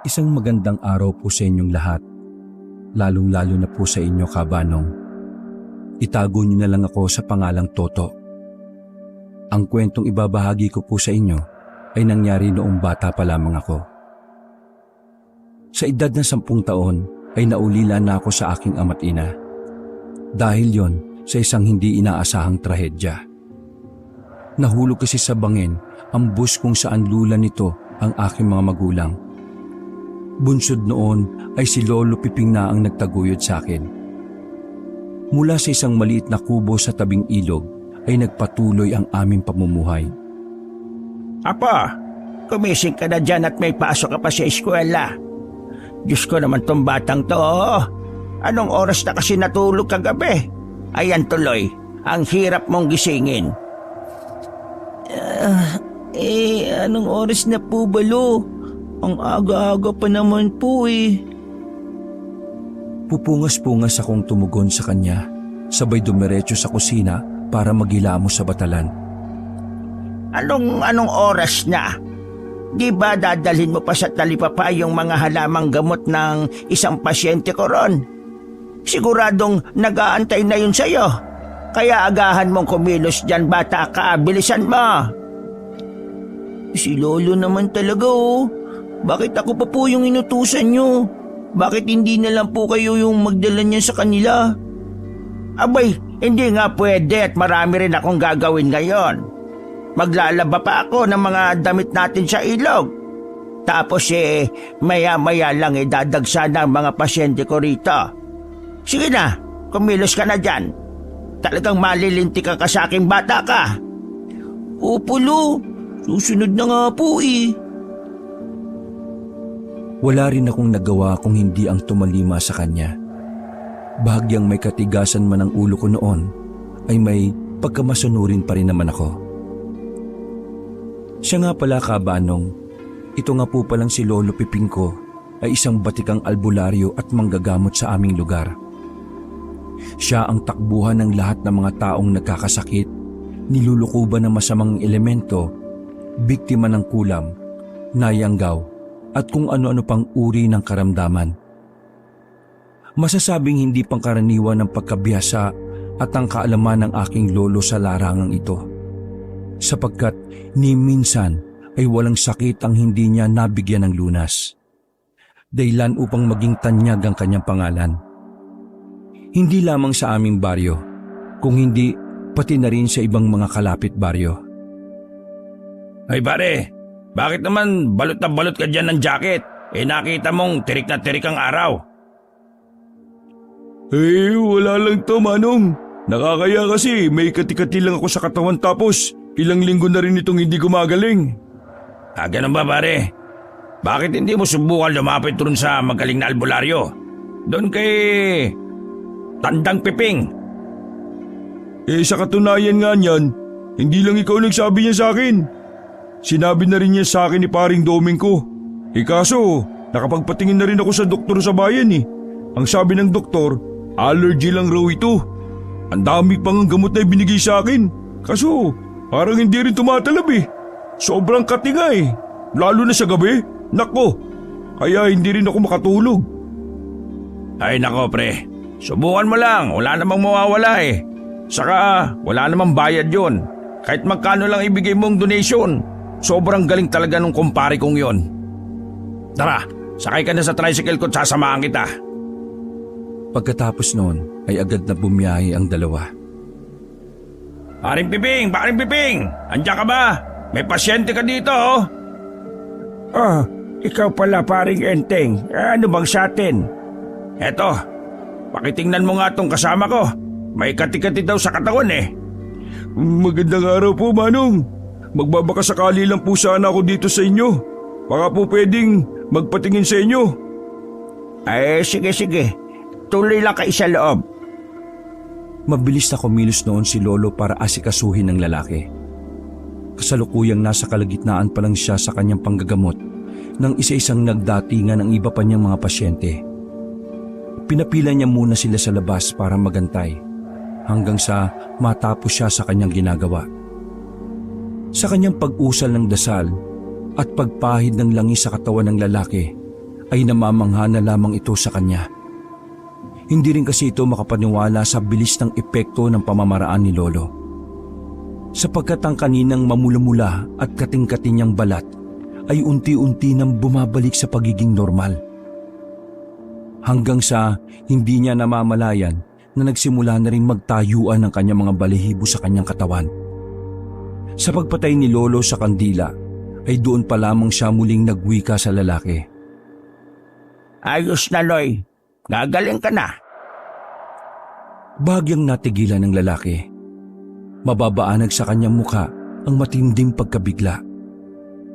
Isang magandang araw po sa inyong lahat, lalong-lalo na po sa inyo, Kabanong. Itago niyo na lang ako sa pangalang Toto. Ang kwentong ibabahagi ko po sa inyo ay nangyari noong bata pa lamang ako. Sa edad na 10 taon ay naulila na ako sa aking ama't ina. Dahil yon sa isang hindi inaasahang trahedya. Nahulog kasi sa bangin ang bus kung saan lula nito ang aking mga magulang. Bunsod noon ay si Lolo Piping na ang nagtaguyod sa akin. Mula sa isang maliit na kubo sa tabing ilog ay nagpatuloy ang aming pamumuhay. Apa, kumising ka na dyan at may pasok ka pa sa eskwela. Diyos ko naman tong batang to. Anong oras na kasi natulog kagabi? Ayan tuloy, ang hirap mong gisingin. Anong oras na po ba, Lo? Ang aga-aga pa naman po eh. Pupungas-pungas akong tumugon sa kanya, sabay dumiretso sa kusina para maghilamos sa batalan. Anong oras na? Di ba dadalhin mo pa sa talipapa yung mga halamang gamot ng isang pasyente ko ron? Siguradong nag-aantay na yun sa'yo. Kaya agahan mong kumilos dyan, bata ka, bilisan mo. Si Lolo naman talaga oh. Bakit ako pa po yung inutusan nyo? Bakit hindi na lang po kayo yung magdala niya sa kanila? Abay, hindi nga pwede at marami rin akong gagawin ngayon. Maglalaba pa ako ng mga damit natin sa ilog. Tapos maya-maya lang dadagsa ng mga pasyente ko rito. Sige na, kumilos ka na dyan. Talagang malilintik ka sa aking bata ka. Opo, Lo. Susunod na nga po eh. Wala rin akong nagawa kung hindi ang tumalima sa kanya. Bahagyang may katigasan man ang ulo ko noon, ay may pagkamasunurin pa rin naman ako. Siya nga pala, Kabanong, ito nga po palang si Lolo Piping ko ay isang batikang albularyo at manggagamot sa aming lugar. Siya ang takbuhan ng lahat ng mga taong nagkakasakit, nilulukuban ng masamang elemento, biktima ng kulam, nayanggaw, at kung ano-ano pang uri ng karamdaman. Masasabing hindi pangkaraniwan ng pagkabihasa at ang kaalaman ng aking lolo sa larangang ito. Sapagkat ni minsan ay walang sakit ang hindi niya nabigyan ng lunas. Dahilan upang maging tanyag ang kanyang pangalan. Hindi lamang sa aming baryo, kung hindi pati na rin sa ibang mga kalapit baryo. Ay pare, bakit naman balot na balot ka dyan ng jacket? Nakita mong tirik na tirik ang araw. Wala lang to, Manong. Nakakaya kasi may kati-kati lang ako sa katawan tapos ilang linggo na rin itong hindi gumagaling. Ganun ba pare? Bakit hindi mo subukan lumapit ron sa magaling na albularyo? Doon kay Tandang Piping. Sa katunayan nga niyan, hindi lang ikaw nagsabi niya sa akin. Sinabi na rin niya sa akin ni Paring Doming ko. Kaso, nakapagpatingin na rin ako sa doktor sa bayan eh. Ang sabi ng doktor, allergy lang raw ito. Ang dami pang gamot na ibinigay sa akin. Kaso, parang hindi rin tumatalab eh. Sobrang kati nga eh. Lalo na sa gabi. Nako, kaya hindi rin ako makatulog. Ay nako pre, subukan mo lang. Wala namang mawawala eh. Saka, wala namang bayad yun. Kahit magkano lang ibigay mong donation. Sobrang galing talaga nung kumpare kong yon. Tara, sakay ka na sa tricycle ko at sasamahan kita. Pagkatapos noon ay agad na bumiyahe ang dalawa. Paring Piping! Andiyan ka ba? May pasyente ka dito oh. Ikaw pala Paring Enteng. Ano bang sa atin? Eto, pakitingnan mo nga tong kasama ko. May kati-kati daw sa katawan eh. Magandang araw po, Manong. Magbabakasakali lang po sana ako dito sa inyo. Baka po pwedeng magpatingin sa inyo. Sige. Tuloy lang kayo sa loob. Mabilis na kumilos noon si Lolo para asikasuhin ng lalaki. Kasalukuyang nasa kalagitnaan pa lang siya sa kanyang panggagamot nang isa-isang nagdatingan ang iba pa niyang mga pasyente. Pinapila niya muna sila sa labas para magantay hanggang sa matapos siya sa kanyang ginagawa. Sa kanyang pag-usal ng dasal at pagpahid ng langis sa katawan ng lalaki ay namamangha na lamang ito sa kanya. Hindi rin kasi ito makapaniwala sa bilis ng epekto ng pamamaraan ni Lolo. Sapagkat ang kaninang mamula-mula at kating-kating niyang balat ay unti-unti nang bumabalik sa pagiging normal. Hanggang sa hindi niya namamalayan na nagsimula na rin magtayuan ang kanyang mga balahibo sa kanyang katawan. Sa pagpatay ni Lolo sa kandila ay doon pa lamang siya muling nagwika sa lalaki. Ayos na, Noy. Gagaling ka na. Bagyang natigilan ng lalaki. Mababaanag sa kanyang muka ang matinding pagkabigla.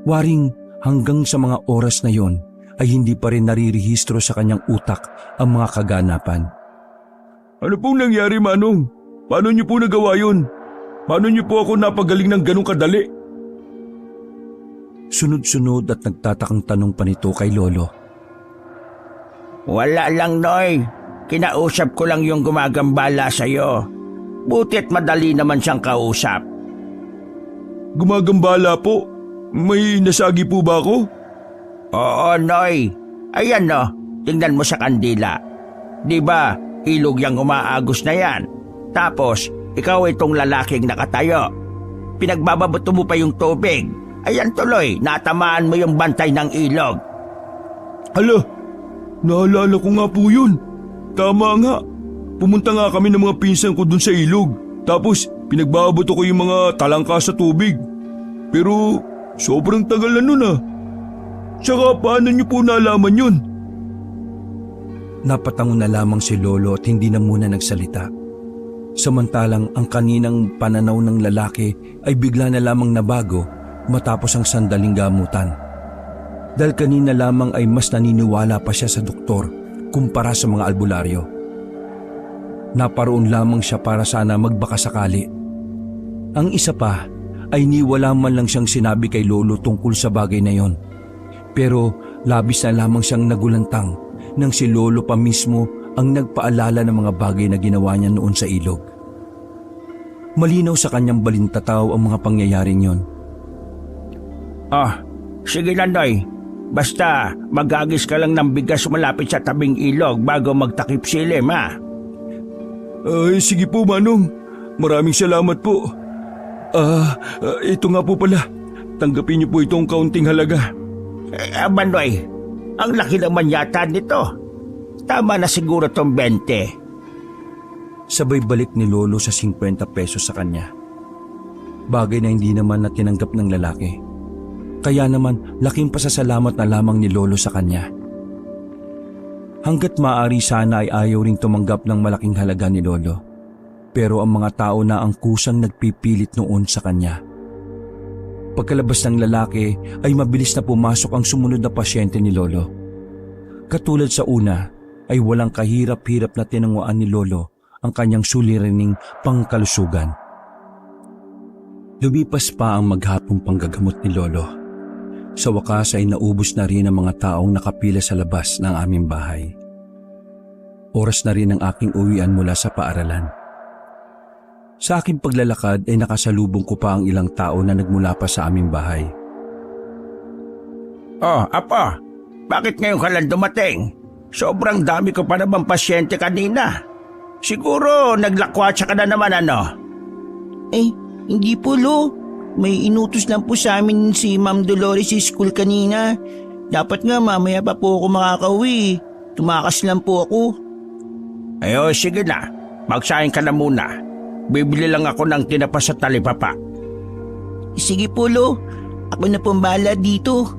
Waring hanggang sa mga oras na yon ay hindi pa rin narirehistro sa kanyang utak ang mga kaganapan. Ano pong nangyari, Manong? Paano niyo po nagawa yun? Paano niyo po ako napagaling ng ganong kadali? Sunod-sunod at nagtatakang tanong pa nito kay Lolo. Wala lang, Noy. Kinausap ko lang yung gumagambala sa'yo. Buti't madali naman siyang kausap. Gumagambala po? May nasagi po ba ako? Oo, Noy. Ayan, no. Tingnan mo sa kandila. Di ba, ilog yung umaagos na yan. Tapos, ikaw itong lalaking nakatayo. Pinagbababato mo pa yung tubig. Ayan tuloy, natamaan mo yung bantay ng ilog. Hala, naalala ko nga po yun. Tama nga. Pumunta nga kami ng mga pinsan ko dun sa ilog. Tapos, pinagbabato ko yung mga talangka sa tubig. Pero, sobrang tagal na nun ah. Tsaka paano niyo po nalaman yun? Napatango na lamang si Lolo at hindi na muna nagsalita. Samantalang ang kaninang pananaw ng lalaki ay bigla na lamang nabago matapos ang sandaling gamutan. Dahil kanina lamang ay mas naniniwala pa siya sa doktor kumpara sa mga albularyo. Naparoon lamang siya para sana magbakasakali. Ang isa pa ay niwala man lang siyang sinabi kay Lolo tungkol sa bagay na yon. Pero labis na lamang siyang nagulantang nang si Lolo pa mismo ang nagpaalala ng mga bagay na ginawa niya noon sa ilog. Malinaw sa kanyang balintataw ang mga pangyayaring yon. Sige na, Noy. Basta magagis ka lang ng bigas malapit sa tabing ilog bago magtakip silim, ha? Ay, sige po, Manong. Maraming salamat po. Ito nga po pala. Tanggapin niyo po itong kaunting halaga. Noy, ang laki naman yata nito. Tama na siguro tong 20. Sabay balik ni Lolo sa 50 pesos sa kanya. Bagay na hindi naman na tinanggap ng lalaki. Kaya naman laking pasasalamat na lamang ni Lolo sa kanya. Hanggat maaari sana ay ayaw ring tumanggap ng malaking halaga ni Lolo. Pero ang mga tao na ang kusang nagpipilit noon sa kanya. Pagkalabas ng lalaki ay mabilis na pumasok ang sumunod na pasyente ni Lolo. Katulad sa una ay walang kahirap-hirap na tinanguan ni Lolo ang kanyang suliraning pangkalusugan. Lumipas pa ang maghapong panggagamot ni Lolo. Sa wakas ay naubos na rin ang mga taong nakapila sa labas ng aming bahay. Oras na rin ang aking uwian mula sa paaralan. Sa aking paglalakad ay nakasalubong ko pa ang ilang tao na nagmula pa sa aming bahay. Apo, bakit ngayon ka lang dumating? Sobrang dami ko pa naman pasyente kanina. Siguro naglakwatsa ka na naman, ano? Hindi po, Lo. May inutos lang po sa amin si Ma'am Dolores sa school kanina. Dapat nga mamaya pa po ako makakauwi. Tumakas lang po ako. Sige na. Magsahin ka na muna. Bibili lang ako ng tinapa sa talipapa. Sige po, Lo. Ako na pong bahala dito.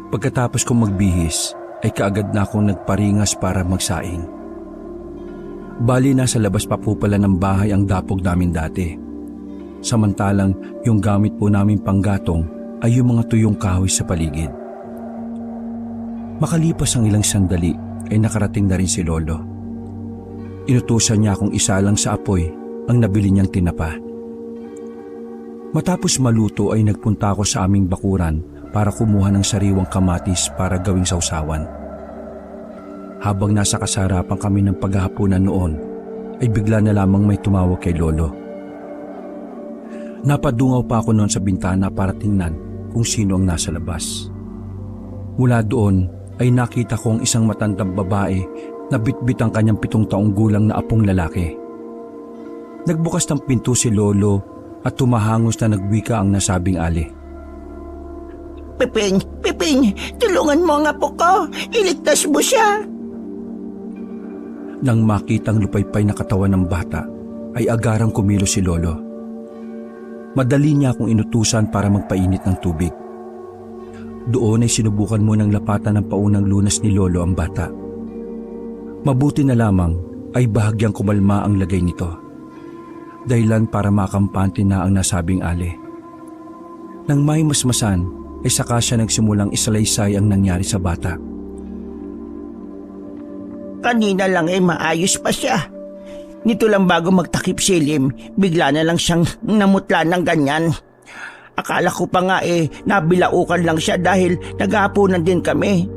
Pagkatapos kong magbihis ay kaagad na akong nagparingas para magsaing. Bali nasa labas pa po pala ng bahay ang dapog namin dati. Samantalang yung gamit po namin panggatong ay yung mga tuyong kahoy sa paligid. Makalipas ang ilang sandali ay nakarating na rin si Lolo. Inutusan niya akong isalang sa apoy ang nabili niyang tinapa. Matapos maluto ay nagpunta ako sa aming bakuran para kumuha ng sariwang kamatis para gawing sausawan. Habang nasa kasarapan kami ng paghahaponan noon, ay bigla na lamang may tumawag kay Lolo. Napadungaw pa ako noon sa bintana para tingnan kung sino ang nasa labas. Mula doon ay nakita ko ang isang matandang babae na bitbit ang kanyang 7 taong gulang na apong lalaki. Nagbukas ng pinto si Lolo at tumahangos na nagwika ang nasabing ali. Piping, tulungan mo ang apo ko. Iligtas mo siya. Nang makitang lupaypay na katawan ng bata, ay agarang kumilos si Lolo. Madali niya akong inutusan para magpainit ng tubig. Doon ay sinubukan mo ng lapatan ng paunang lunas ni Lolo ang bata. Mabuti na lamang ay bahagyang kumalma ang lagay nito. Dahilan para makampante na ang nasabing ali. Nang may masmasan, ay saka siya nagsimulang isalaysay ang nangyari sa bata. Kanina lang maayos pa siya. Nito lang bago magtakip silim, bigla na lang siyang namutla ng ganyan. Akala ko pa nga nabilaukan lang siya dahil naghahaponan din kami.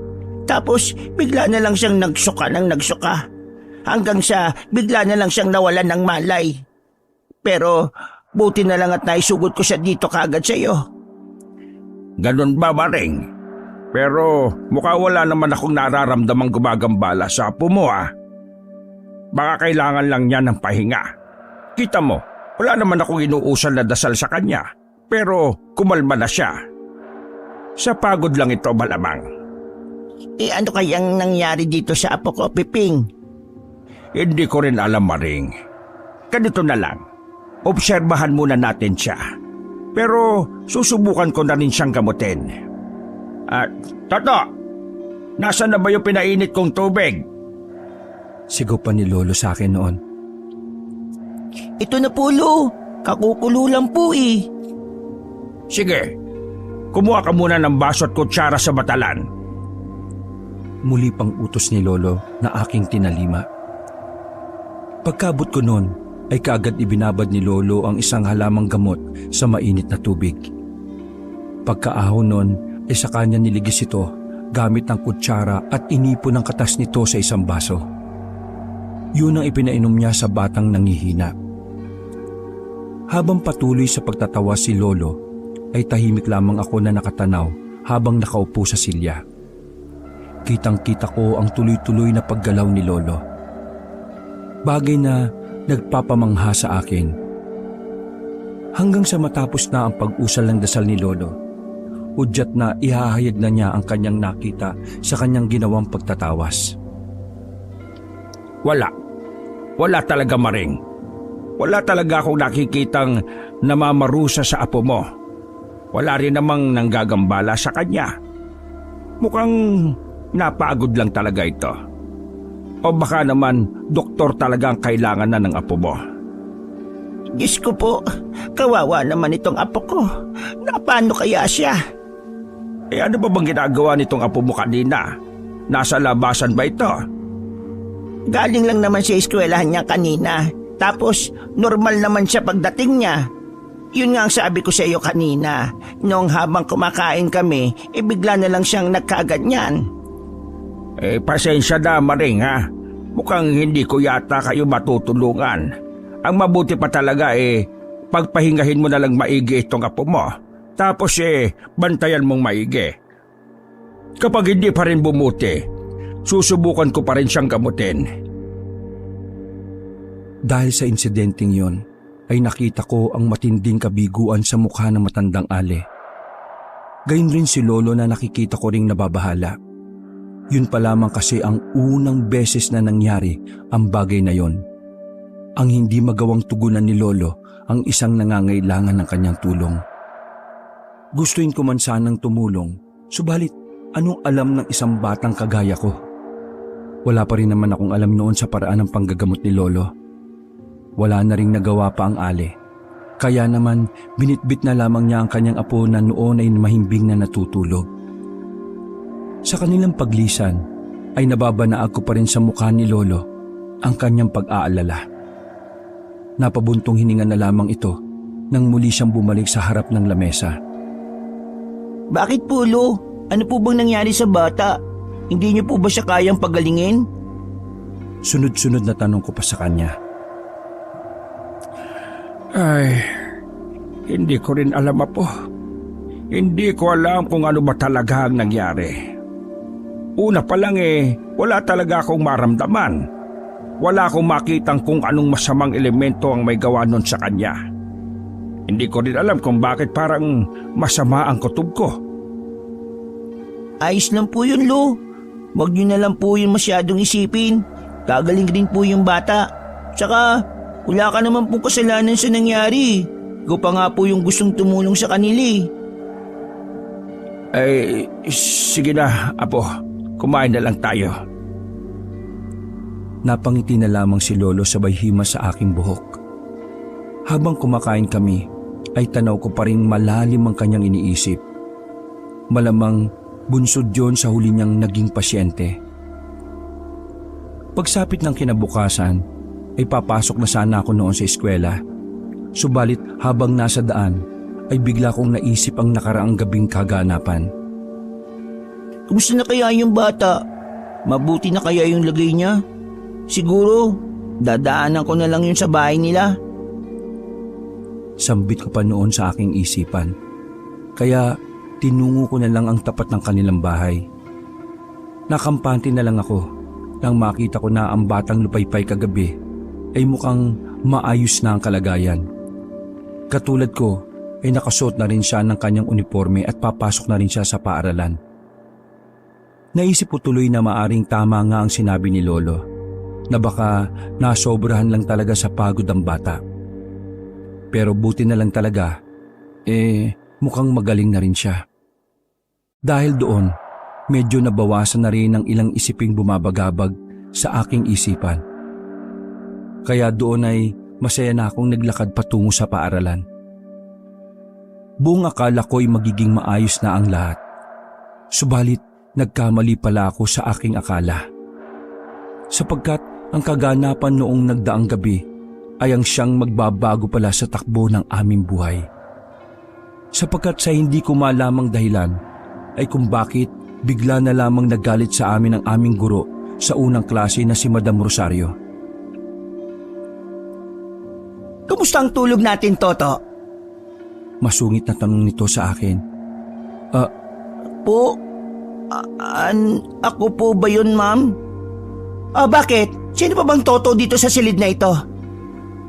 Tapos bigla na lang siyang nagsuka. Hanggang sa bigla na lang siyang nawalan ng malay. Pero buti na lang at naisugot ko siya dito kaagad sa iyo. Ganun ba, Maring? Pero mukha wala naman akong nararamdamang gumagambala sa apo mo Baka kailangan lang niya ng pahinga. Kita mo, wala naman akong inuusal na dasal sa kanya. Pero kumalma na siya. Sa pagod lang ito malamang. Ano kayang nangyari dito sa apo ko, Piping? Hindi ko rin alam, Maring. Ganito na lang. Obserbahan muna natin siya. Pero susubukan ko na rin siyang gamutin. Toto! Nasaan na ba yung pinainit kong tubig? Sigaw pa ni Lolo sa akin noon. Ito na po, Lo. Kakukulo lang po Sige, kumuha ka muna ng baso at kutsara sa batalan. Muli pang utos ni Lolo na aking tinalima. Pagkabot ko noon ay kaagad ibinabad ni Lolo ang isang halamang gamot sa mainit na tubig. Pagkaahon noon ay sa kanya niligis ito gamit ng kutsara at inipon ang katas nito sa isang baso. Yun ang ipinainom niya sa batang nangihina. Habang patuloy sa pagtatawa si Lolo, ay tahimik lamang ako na nakatanaw habang nakaupo sa silya. Kitang-kita ko ang tuloy-tuloy na paggalaw ni Lolo. Bagay na nagpapamangha sa akin. Hanggang sa matapos na ang pag-usal ng dasal ni Lolo, udyat na ihahayag na niya ang kanyang nakita sa kanyang ginawang pagtatawas. Wala talaga, Maring. Wala talaga akong nakikitang namamarusa sa apo mo. Wala rin namang nanggagambala sa kanya. Mukhang napagod lang talaga ito. O baka naman doktor talaga ang kailangan na ng apo mo. Diyos ko po, kawawa naman itong apo ko. Paano kaya siya? Ano ba bang ginagawa nitong apo mo kanina? Nasa labasan ba ito? Galing lang naman sa eskwelahan niya kanina. Tapos normal naman siya pagdating niya. Yun nga ang sabi ko sa iyo kanina. Noong habang kumakain kami, bigla na lang siyang nagkaganyan. Pasensya na, Maring Mukhang hindi ko yata kayo matutulungan. Ang mabuti pa talaga pagpahingahin mo na lang maigi itong apo mo. Tapos bantayan mong maigi. Kapag hindi pa rin bumuti, susubukan ko pa rin siyang gamutin. Dahil sa insidenteng yon, ay nakita ko ang matinding kabiguan sa mukha ng matandang ali. Gayun rin si Lolo na nakikita ko ring nababahala. Yun pa lamang kasi ang unang beses na nangyari ang bagay na yon. Ang hindi magawang tugunan ni Lolo ang isang nangangailangan ng kanyang tulong. Gustuin ko man sanang tumulong, subalit anong alam ng isang batang kagaya ko? Wala pa rin naman akong alam noon sa paraan ng panggagamot ni Lolo. Wala na ring nagawa pa ang ali. Kaya naman binitbit na lamang niya ang kanyang apo na noon ay mahimbing na natutulog. Sa kanilang paglisan ay nababanaag ko pa rin sa mukha ni Lolo ang kanyang pag-aalala. Napabuntong hininga na lamang ito nang muli siyang bumalik sa harap ng lamesa. Bakit po, Lo? Ano po bang nangyari sa bata? Hindi niyo po ba siya kayang pagalingin? Sunod-sunod na tanong ko pa sa kanya. Hindi ko rin alam, Apo. Hindi ko alam kung ano ba talaga ang nangyari. Una pa lang wala talaga akong maramdaman. Wala akong makitang kung anong masamang elemento ang may gawa nun sa kanya. Hindi ko rin alam kung bakit parang masama ang kutob ko. Ayos lang po yun, Lo. Huwag niyo na lang po yun masyadong isipin. Gagaling rin po yung bata. Tsaka, wala ka naman pong kasalanan sa nangyari. Ikaw pa nga po yung gustong tumulong sa kanila. Sige na, Apo. Kumain na lang tayo. Napangiti na lamang si Lolo sabay himas sa aking buhok. Habang kumakain kami, ay tanaw ko pa rin malalim ang kanyang iniisip. Malamang bunsod yon sa huli niyang naging pasyente. Pagsapit ng kinabukasan, ay papasok na sana ako noon sa eskwela. Subalit habang nasa daan, ay bigla kong naisip ang nakaraang gabing kaganapan. Kumusta na kaya yung bata? Mabuti na kaya yung lagay niya? Siguro, dadaanan ko na lang yun sa bahay nila. Sambit ko pa noon sa aking isipan. Kaya tinungo ko na lang ang tapat ng kanilang bahay. Nakampante na lang ako nang makita ko na ang batang lupaypay kagabi ay mukhang maayos na ang kalagayan. Katulad ko ay nakasuot na rin siya ng kanyang uniforme at papasok na rin siya sa paaralan. Naisip ko tuloy na maaring tama nga ang sinabi ni Lolo na baka nasobrahan lang talaga sa pagod ang bata. Pero buti na lang talaga, mukhang magaling na rin siya. Dahil doon, medyo nabawasan na rin ang ilang isiping bumabagabag sa aking isipan. Kaya doon ay masaya na akong naglakad patungo sa paaralan. Buong akala ko'y magiging maayos na ang lahat. Subalit, nagkamali pala ako sa aking akala. Sapagkat ang kaganapan noong nagdaang gabi ay ang siyang magbabago pala sa takbo ng aming buhay. Sapagkat sa hindi ko malamang dahilan ay kung bakit bigla na lamang nagalit sa amin ang aming guro sa unang klase na si Madam Rosario. Kumusta ang tulog natin, Toto? Masungit na tanong nito sa akin. Ako po ba yun, ma'am? Bakit? Sino pa bang Toto dito sa silid na ito?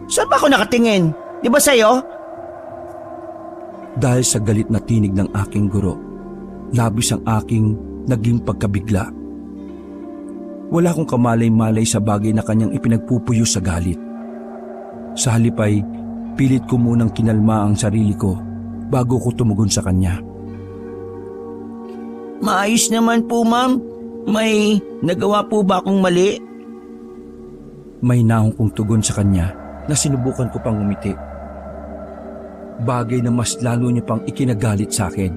Saan ba ako nakatingin? Di ba sa'yo? Dahil sa galit na tinig ng aking guro, labis ang aking naging pagkabigla. Wala akong kamalay-malay sa bagay na kanyang ipinagpupuyo sa galit. Sa halip ay pilit ko munang kinalma ang sarili ko bago ko tumugon sa kanya. Maayos naman po, ma'am. May nagawa po ba akong mali? May nahong kong tugon sa kanya na sinubukan ko pang umiti. Bagay na mas lalo niya pang ikinagalit sa akin.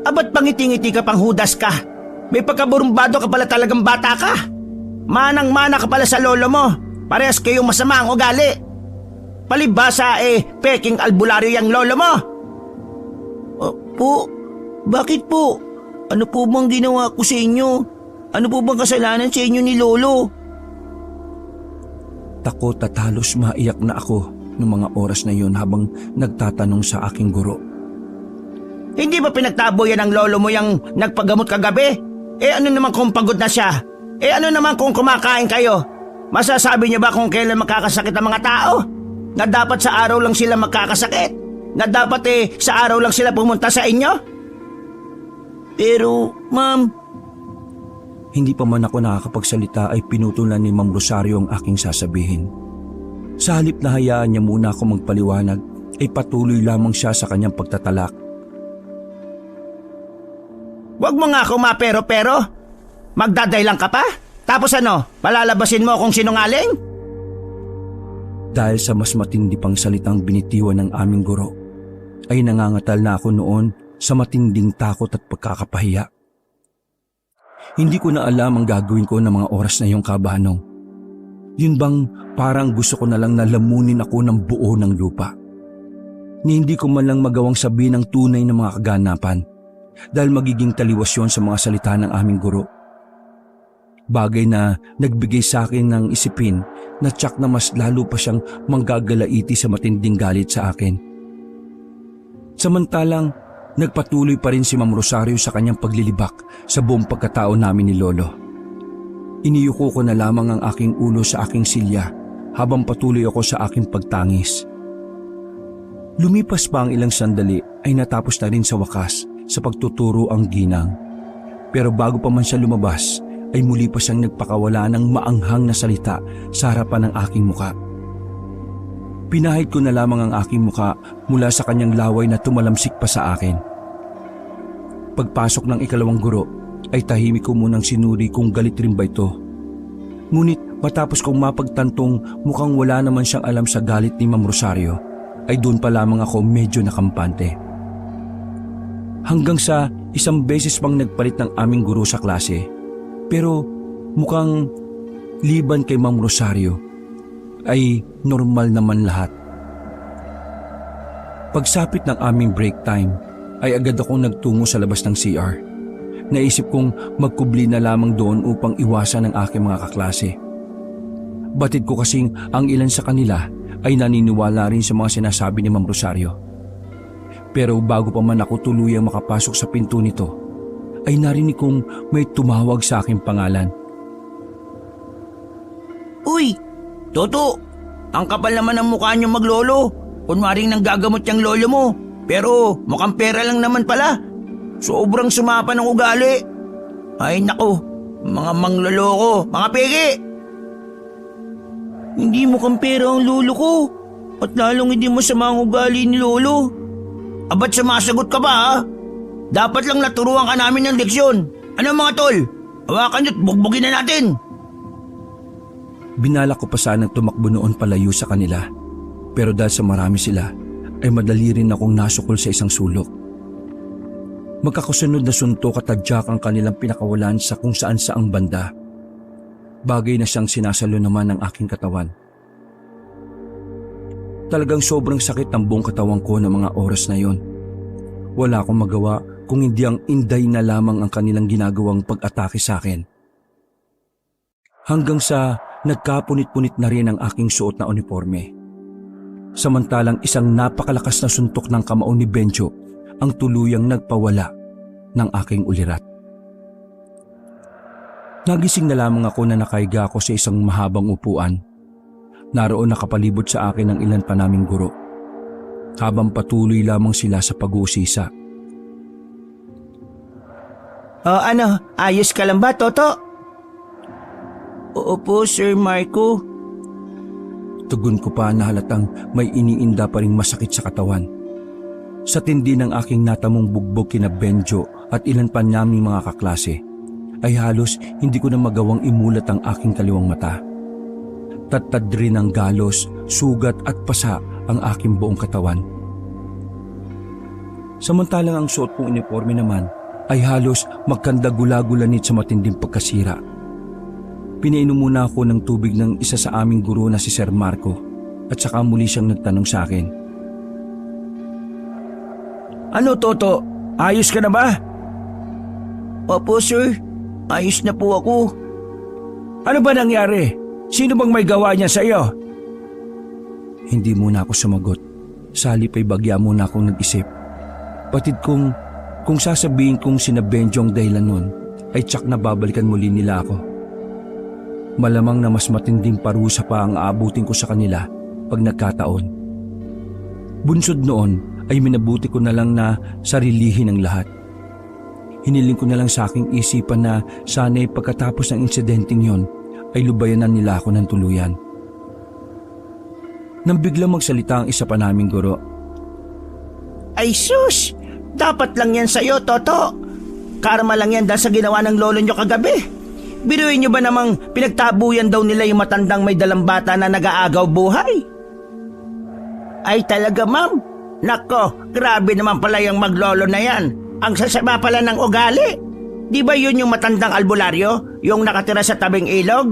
Ba't pangiti-ngiti ka pang hudas ka? May pagkaburumbado ka pala talagang bata ka. Manang-mana ka pala sa lolo mo. Parehas kayong masama ang ugali. Palibasa peking albularyo yung lolo mo. Bakit po? Ano po bang ginawa ko sa inyo? Ano po bang kasalanan sa inyo ni Lolo? Takot at halos maiyak na ako noong mga oras na yun habang nagtatanong sa aking guro. Hindi ba pinagtabo yan ng lolo mo yung nagpagamot kagabi? Ano naman kung pagod na siya? Ano naman kung kumakain kayo? Masasabi niyo ba kung kailan makakasakit ang mga tao? Na dapat sa araw lang sila magkakasakit? Na dapat sa araw lang sila pumunta sa inyo? Pero, ma'am, Hindi pa man ako nakakapagsalita ay pinutulan ni Ma'am Rosario ang aking sasabihin. Sa halip na hayaan niya muna ako magpaliwanag ay patuloy lamang siya sa kanyang pagtatalak. Huwag mo nga ako mapero-pero. Magdadaylang ka pa? Tapos palalabasin mo akong sinungaling? Dahil sa mas matindi pang salitang binitiwan ng aming guro, ay nangangatal na ako noon sa matinding takot at pagkakapahiya. Hindi ko na alam ang gagawin ko ng mga oras na yung kabanong. Yun bang parang gusto ko na lang nalamunin ako ng buo ng lupa. Ni hindi ko man lang magawang sabihin ang tunay na mga kaganapan dahil magiging taliwas yun sa mga salita ng aming guro. Bagay na nagbigay sa akin ng isipin na tsak na mas lalo pa siyang manggagalaiti sa matinding galit sa akin. Samantalang Nagpatuloy pa rin si Ma'am Rosario sa kanyang paglilibak sa buong pagkatao namin ni Lolo. Iniyuko ko na lamang ang aking ulo sa aking silya habang patuloy ako sa aking pagtangis. Lumipas pa ang ilang sandali ay natapos na rin sa wakas sa pagtuturo ang ginang. Pero bago pa man siya lumabas ay muli pa siyang nagpakawala ng maanghang na salita sa harapan ng aking muka. Pinahid ko na lamang ang aking muka mula sa kanyang laway na tumalamsik pa sa akin. Pagpasok ng ikalawang guro ay tahimik ko munang sinuri kung galit rin ba ito. Ngunit matapos kong mapagtantong mukhang wala naman siyang alam sa galit ni Ma'am Rosario, ay doon pa lamang ako medyo nakampante. Hanggang sa isang beses pang nagpalit ng aming guro sa klase, pero mukhang liban kay Ma'am Rosario ay normal naman lahat. Pagsapit ng aming break time ay agad akong nagtungo sa labas ng CR. Naisip kong magkubli na lamang doon upang iwasan ang aking mga kaklase. Batid ko kasing ang ilan sa kanila ay naniniwala rin sa mga sinasabi ni Ma'am Rosario. Pero bago pa man ako tuluyang makapasok sa pinto nito, ay narinig kong may tumawag sa aking pangalan. Uy! Toto! Ang kapal naman ng mukha niyo maglolo. Kunwaring nanggagamot yung lolo mo. Pero mukhang pera lang naman pala. Sobrang sumapa ng ugali. Ay nako, mga mangloloko, mga peke! Hindi mukhang pera ang lolo ko. At lalong hindi masama ang ugali ni lolo. Abat sumasagot ka ba ha? Dapat lang naturuan ka namin ng leksyon. Ano mga tol? Hawakan niyo't bugbugin na natin. Binalak ko pa sanang tumakbo noon palayo sa kanila. Pero dahil sa marami sila, ay madali rin akong nasukol sa isang sulok. Magkakasunod na suntok at tadyak ang kanilang pinakawalan sa kung saan saang banda. Bagay na siyang sinasalo naman ng aking katawan. Talagang sobrang sakit ng buong katawan ko ng mga oras na yon. Wala akong magawa kung hindi ang inday na lamang ang kanilang ginagawang pag-atake sa akin. Hanggang sa nagkapunit-punit na rin ang aking suot na uniforme. Samantalang isang napakalakas na suntok ng kamao ni Benjo ang tuluyang nagpawala ng aking ulirat. Nagising na lamang ako na nakahiga ako sa isang mahabang upuan. Naroon nakapalibot sa akin ang ilan pa naming guro, habang patuloy lamang sila sa pag-uusisa. Ayos ka lang ba, Toto? Opo, Sir Marco. Tugon ko pa na halatang may iniinda pa ring masakit sa katawan. Sa tindi ng aking natamong bugbog kina Benjo at ilan pa naming mga kaklase, ay halos hindi ko na magawang imulat ang aking kaliwang mata. Tattad rin ng galos, sugat at pasa ang aking buong katawan. Samantalang ang suot kong uniforme naman ay halos magkandagula-gulanit sa matinding pagkasira. Pinainom muna ako ng tubig ng isa sa aming guro na si Sir Marco at saka muli siyang nagtanong sa akin. Ano, Toto? Ayos ka na ba? Opo, sir. Ayos na po ako. Ano ba nangyari? Sino bang may gawa niya sa iyo? Hindi muna ako sumagot. Sa halip ay bagya muna akong nag-isip. Patid kong kung sasabihin kong sina Benjo ang dahilan nun, ay tsak na babalikan muli nila ako. Malamang na mas matinding parusa pa ang aabutin ko sa kanila pag nagkataon. Bunsod noon ay minabuti ko na lang na sarilihin ang lahat. Hiniling ko na lang sa aking isipan na sana'y pagkatapos ng insidenteng yon ay lubayanan nila ako ng tuluyan. Nang biglang magsalita ang isa pa naming guro. Ay sus! Dapat lang yan sa'yo, Toto. Karma lang yan dahil sa ginawa ng lolo nyo kagabi. Biruin nyo ba namang pinagtabuyan daw nila yung matandang may dalang bata na nag-aagaw buhay? Ay talaga, ma'am. Nako, grabe naman pala yung maglolo na yan. Ang sasama pala ng ugali. Di ba yun yung matandang albularyo? Yung nakatira sa tabing ilog?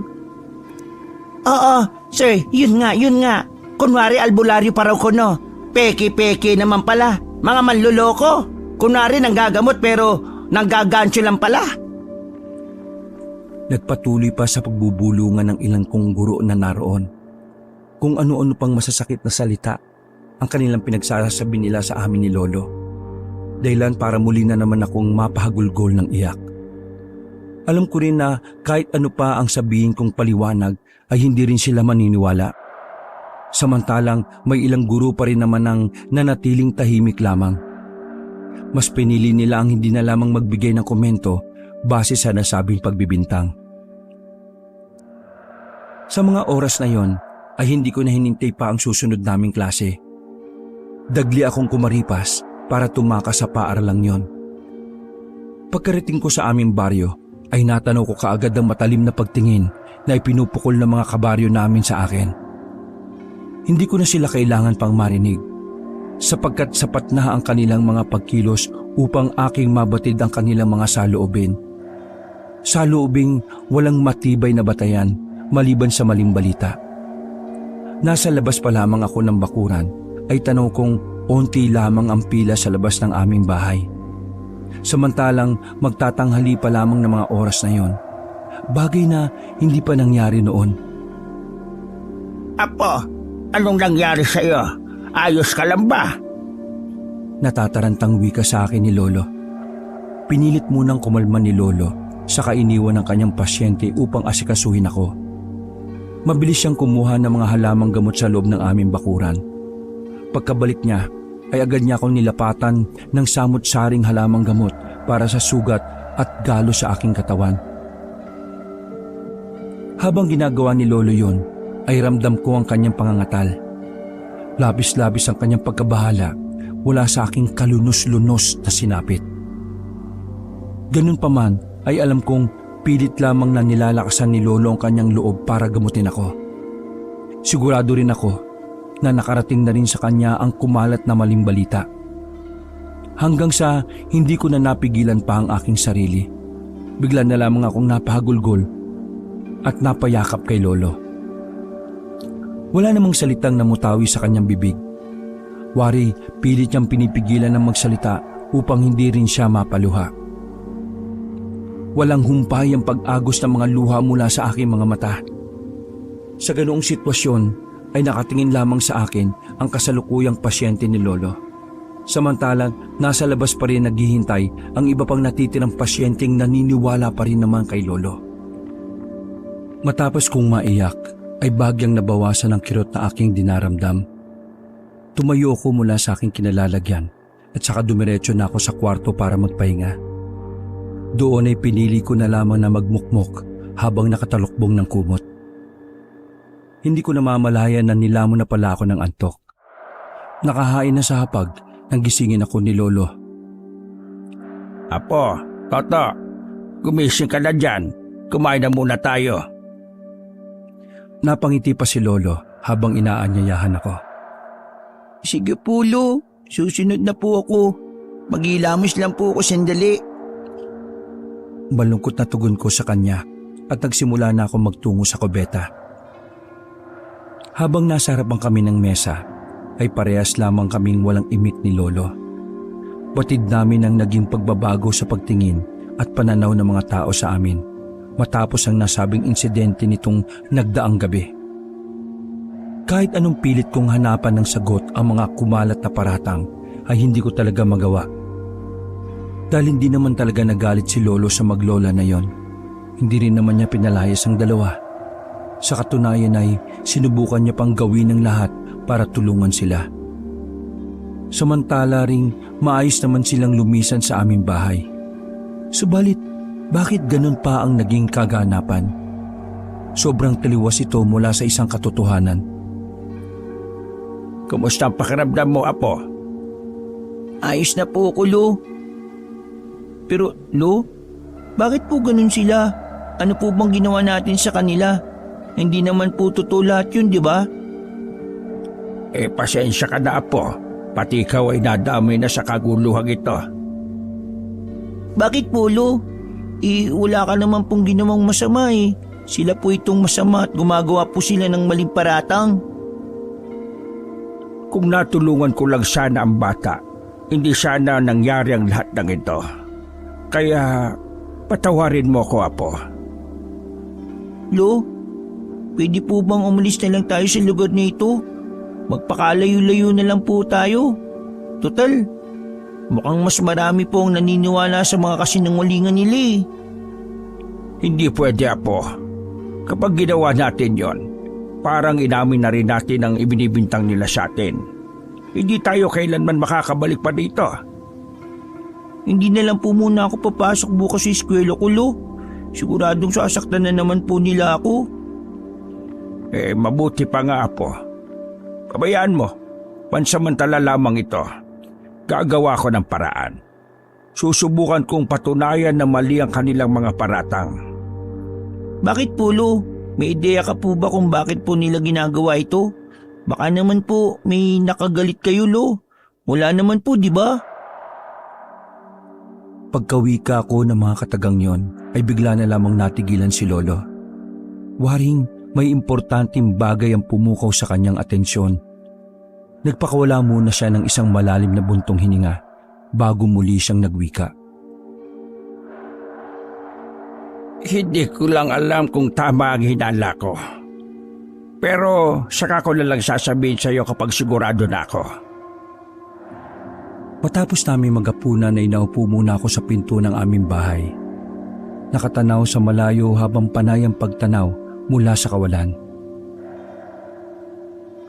Oo, sir, yun nga. Kunwari albularyo pa raw kuno. Peki-peki naman pala. Mga manluloko. Kunwari nanggagamot pero nanggagansyo lang pala. Nagpatuloy pa sa pagbubulungan ng ilang kong guro na naroon. Kung ano-ano pang masasakit na salita ang kanilang pinagsasabi nila sa amin ni Lolo. dahilan para muli na naman akong mapahagulgol ng iyak. Alam ko rin na kahit ano pa ang sabihin kong paliwanag ay hindi rin sila maniniwala. Samantalang may ilang guro pa rin naman ang nanatiling tahimik lamang. Mas pinili nila ang hindi na lamang magbigay ng komento base sa nasabing pagbibintang. Sa mga oras na yon ay hindi ko na hinintay pa ang susunod naming klase. Dagli akong kumaripas para tumakas sa paaralang yon. Pagkarating ko sa aming baryo ay natanaw ko kaagad ang matalim na pagtingin na ipinupukol ng mga kabaryo namin sa akin. Hindi ko na sila kailangan pang marinig sapagkat sapat na ang kanilang mga pagkilos upang aking mabatid ang kanilang mga saloobin. Saloobing walang matibay na batayan maliban sa maling balita. Nasa labas pa lamang ako ng bakuran ay tanaw kong onti lamang ang pila sa labas ng aming bahay. Samantalang magtatanghali pa lamang ng mga oras na yon, bagay na hindi pa nangyari noon. Apo, anong nangyari sa'yo? Ayos ka lang ba? Natatarantang wika sa akin ni Lolo. Pinilit munang kumalma ni Lolo saka iniwan ng kanyang pasyente upang asikasuhin ako. Mabilis siyang kumuha ng mga halamang gamot sa loob ng aming bakuran. Pagkabalik niya ay agad niya akong nilapatan ng samut-saring halamang gamot para sa sugat at galo sa aking katawan. Habang ginagawa ni Lolo yon, ay ramdam ko ang kanyang pangangatal. Labis-labis ang kanyang pagkabahala mula sa aking kalunos-lunos na sinapit. Ganun pa man ay alam kong pilit lamang na nilalakasan ni Lolo ang kanyang loob para gamutin ako. Sigurado rin ako na nakarating na rin sa kanya ang kumalat na maling balita. Hanggang sa hindi ko na napigilan pa ang aking sarili. Bigla na lamang akong napahagulgol at napayakap kay Lolo. Wala namang salitang namutawi sa kanyang bibig. Wari, pilit niyang pinipigilan ng magsalita upang hindi rin siya mapaluha. Walang humpay ang pag-agos ng mga luha mula sa aking mga mata. Sa ganoong sitwasyon, ay nakatingin lamang sa akin ang kasalukuyang pasyente ni Lolo. Samantalang nasa labas pa rin naghihintay ang iba pang natitirang pasyenteng naniniwala pa rin naman kay Lolo. Matapos kong maiyak ay bagyang nabawasan ang kirot na aking dinaramdam. Tumayo ko mula sa aking kinalalagyan at saka dumiretso na ako sa kwarto para magpahinga. Doon ay pinili ko na lamang na magmukmok habang nakatalokbong ng kumot. Hindi ko namamalayan na nilamon na pala ako ng antok. Nakahain na sa hapag nang gisingin ako ni Lolo. Apo, Toto, gumising ka na dyan. Kumain na muna tayo. Napangiti pa si Lolo habang inaanyayahan ako. Sige po, Lo. Susunod na po ako. Maghilamos lang po ako sandali. Malungkot na tugon ko sa kanya at nagsimula na ako magtungo sa kubeta. Habang nasa harapan kami ng mesa, ay parehas lamang kaming walang imik ni Lolo. Batid namin ang naging pagbabago sa pagtingin at pananaw ng mga tao sa amin matapos ang nasabing insidente nitong nagdaang gabi. Kahit anong pilit kong hanapan ng sagot ang mga kumalat na paratang ay hindi ko talaga magawa. Dahil hindi naman talaga nagalit si Lolo sa maglola na yon. Hindi rin naman niya pinalayas ang dalawa. Sa katunayan ay sinubukan niya pang gawin ng lahat para tulungan sila. Samantala ring maayos naman silang lumisan sa aming bahay. Subalit, bakit ganun pa ang naging kaganapan? Sobrang taliwas ito mula sa isang katotohanan. Kumusta ang pakiramdam mo, Apo? Ayos na po ako, Lo. Pero, Lo, bakit po ganun sila? Ano po bang ginawa natin sa kanila? Hindi naman po totoo lahat yun, di ba? Pasensya ka na, Apo. Pati ikaw ay nadamay na sa kaguluhang ito. Bakit po, Lo? Wala ka naman pong ginawang masama eh. Sila po itong masama at gumagawa po sila ng maling paratang. Kung natulungan ko lang sana ang bata, hindi sana nangyari ang lahat ng ito. Kaya patawarin mo ko, Apo. Lo, pwede po bang umalis na lang tayo sa lugar na ito? Magpakalayo-layo na lang po tayo. Total, Mukhang mas marami po ang naniniwala sa mga kasinungalingan nila eh. Hindi pwede, Apo. Kapag ginawa natin yon, parang inamin na rin natin ang ibinibintang nila sa atin. Hindi tayo kailanman makakabalik pa dito. Hindi na lang po muna ako papasok bukas sa eskwela ko, Lo. Siguradong sasaktan na naman po nila ako. Mabuti pa nga, Apo. Pabayaan mo, pansamantala lamang ito. Gagawa ko ng paraan. Susubukan kong patunayan na mali ang kanilang mga paratang. Bakit po, Lo? May ideya ka po ba kung bakit po nila ginagawa ito? Baka naman po may nakagalit kayo, Lo. Wala naman po, di ba? Pagkawika ko ng mga katagang yon ay bigla na lamang natigilan si Lolo. Waring may importanteng bagay ang pumukaw sa kanyang atensyon. Nagpakawala muna siya ng isang malalim na buntong hininga bago muli siyang nagwika. Hindi ko lang alam kung tama ang hinala ko. Pero saka ko na lang sasabihin sa iyo kapag sigurado na ako. Matapos namin magapunan ay naupo muna ako sa pinto ng aming bahay. Nakatanaw sa malayo habang panay ang pagtanaw mula sa kawalan.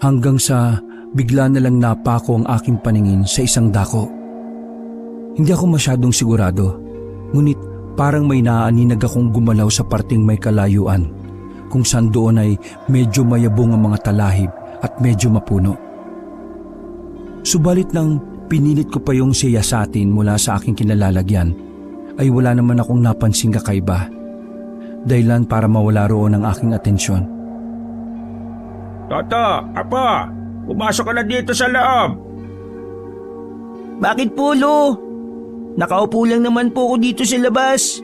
Hanggang sa bigla na lang napako ang aking paningin sa isang dako. Hindi ako masyadong sigurado, ngunit parang may naaaninag akong gumalaw sa parting may kalayuan, kung saan doon ay medyo mayabong ang mga talahib at medyo mapuno. Subalit nang pinilit ko pa yung siyasatin mula sa aking kinalalagyan, ay wala naman akong napansing kakaiba. Dahilan para mawala roon ang aking atensyon. Toto, Apo, pumasok ka na dito sa loob. Bakit po, Lo? Nakaupo lang naman po ako dito sa labas.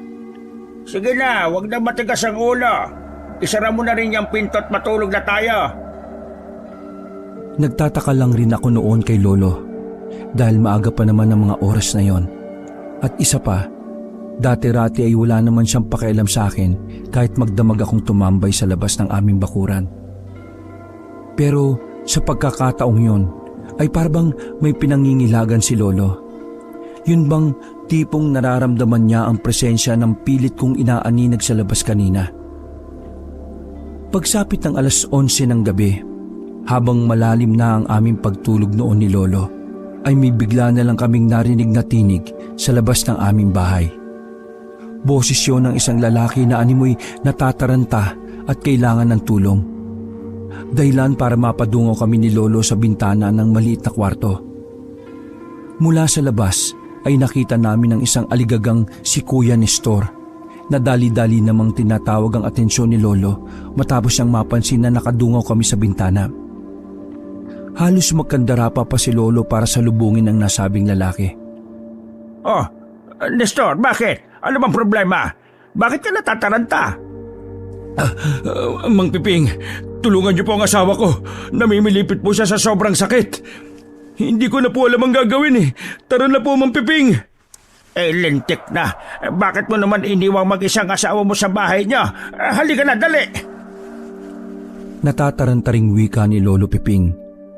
Sige na, wag na matigas ang ulo. Isara mo na rin yung pinto at matulog na tayo. Nagtataka lang rin ako noon kay Lolo dahil maaga pa naman ang mga oras na yon. At isa pa, dati-rati ay wala naman siyang pakialam sa akin kahit magdamag akong tumambay sa labas ng aming bakuran. Pero sa pagkakataong yon ay parang may pinangingilagan si Lolo. Yun bang tipong nararamdaman niya ang presensya ng pilit kong inaaninag sa labas kanina? Pagsapit ng 11:11 ng gabi, habang malalim na ang aming pagtulog noon ni Lolo, ay may bigla na lang kaming narinig na tinig sa labas ng aming bahay. Boses yun ng isang lalaki na animoy natataranta at kailangan ng tulong. Dahilan para mapadungaw kami ni Lolo sa bintana ng maliit na kwarto. Mula sa labas ay nakita namin ang isang aligagang si Kuya Nestor na dali-dali namang tinatawag ang atensyon ni Lolo matapos siyang mapansin na nakadungaw kami sa bintana. Halos magkandara pa si Lolo para salubungin ang nasabing lalaki. Oh, Nestor, bakit? Ano bang problema? Bakit ka natataranta? Mang Piping, tulungan niyo po ang asawa ko. Namimilipit po siya sa sobrang sakit. Hindi ko na po alam ang gagawin eh. Tara na po, Mang Piping. Lintik na. Bakit mo naman iniwang mag-isang asawa mo sa bahay niya? Halika na, dali. Natatarantaring wika ni Lolo Piping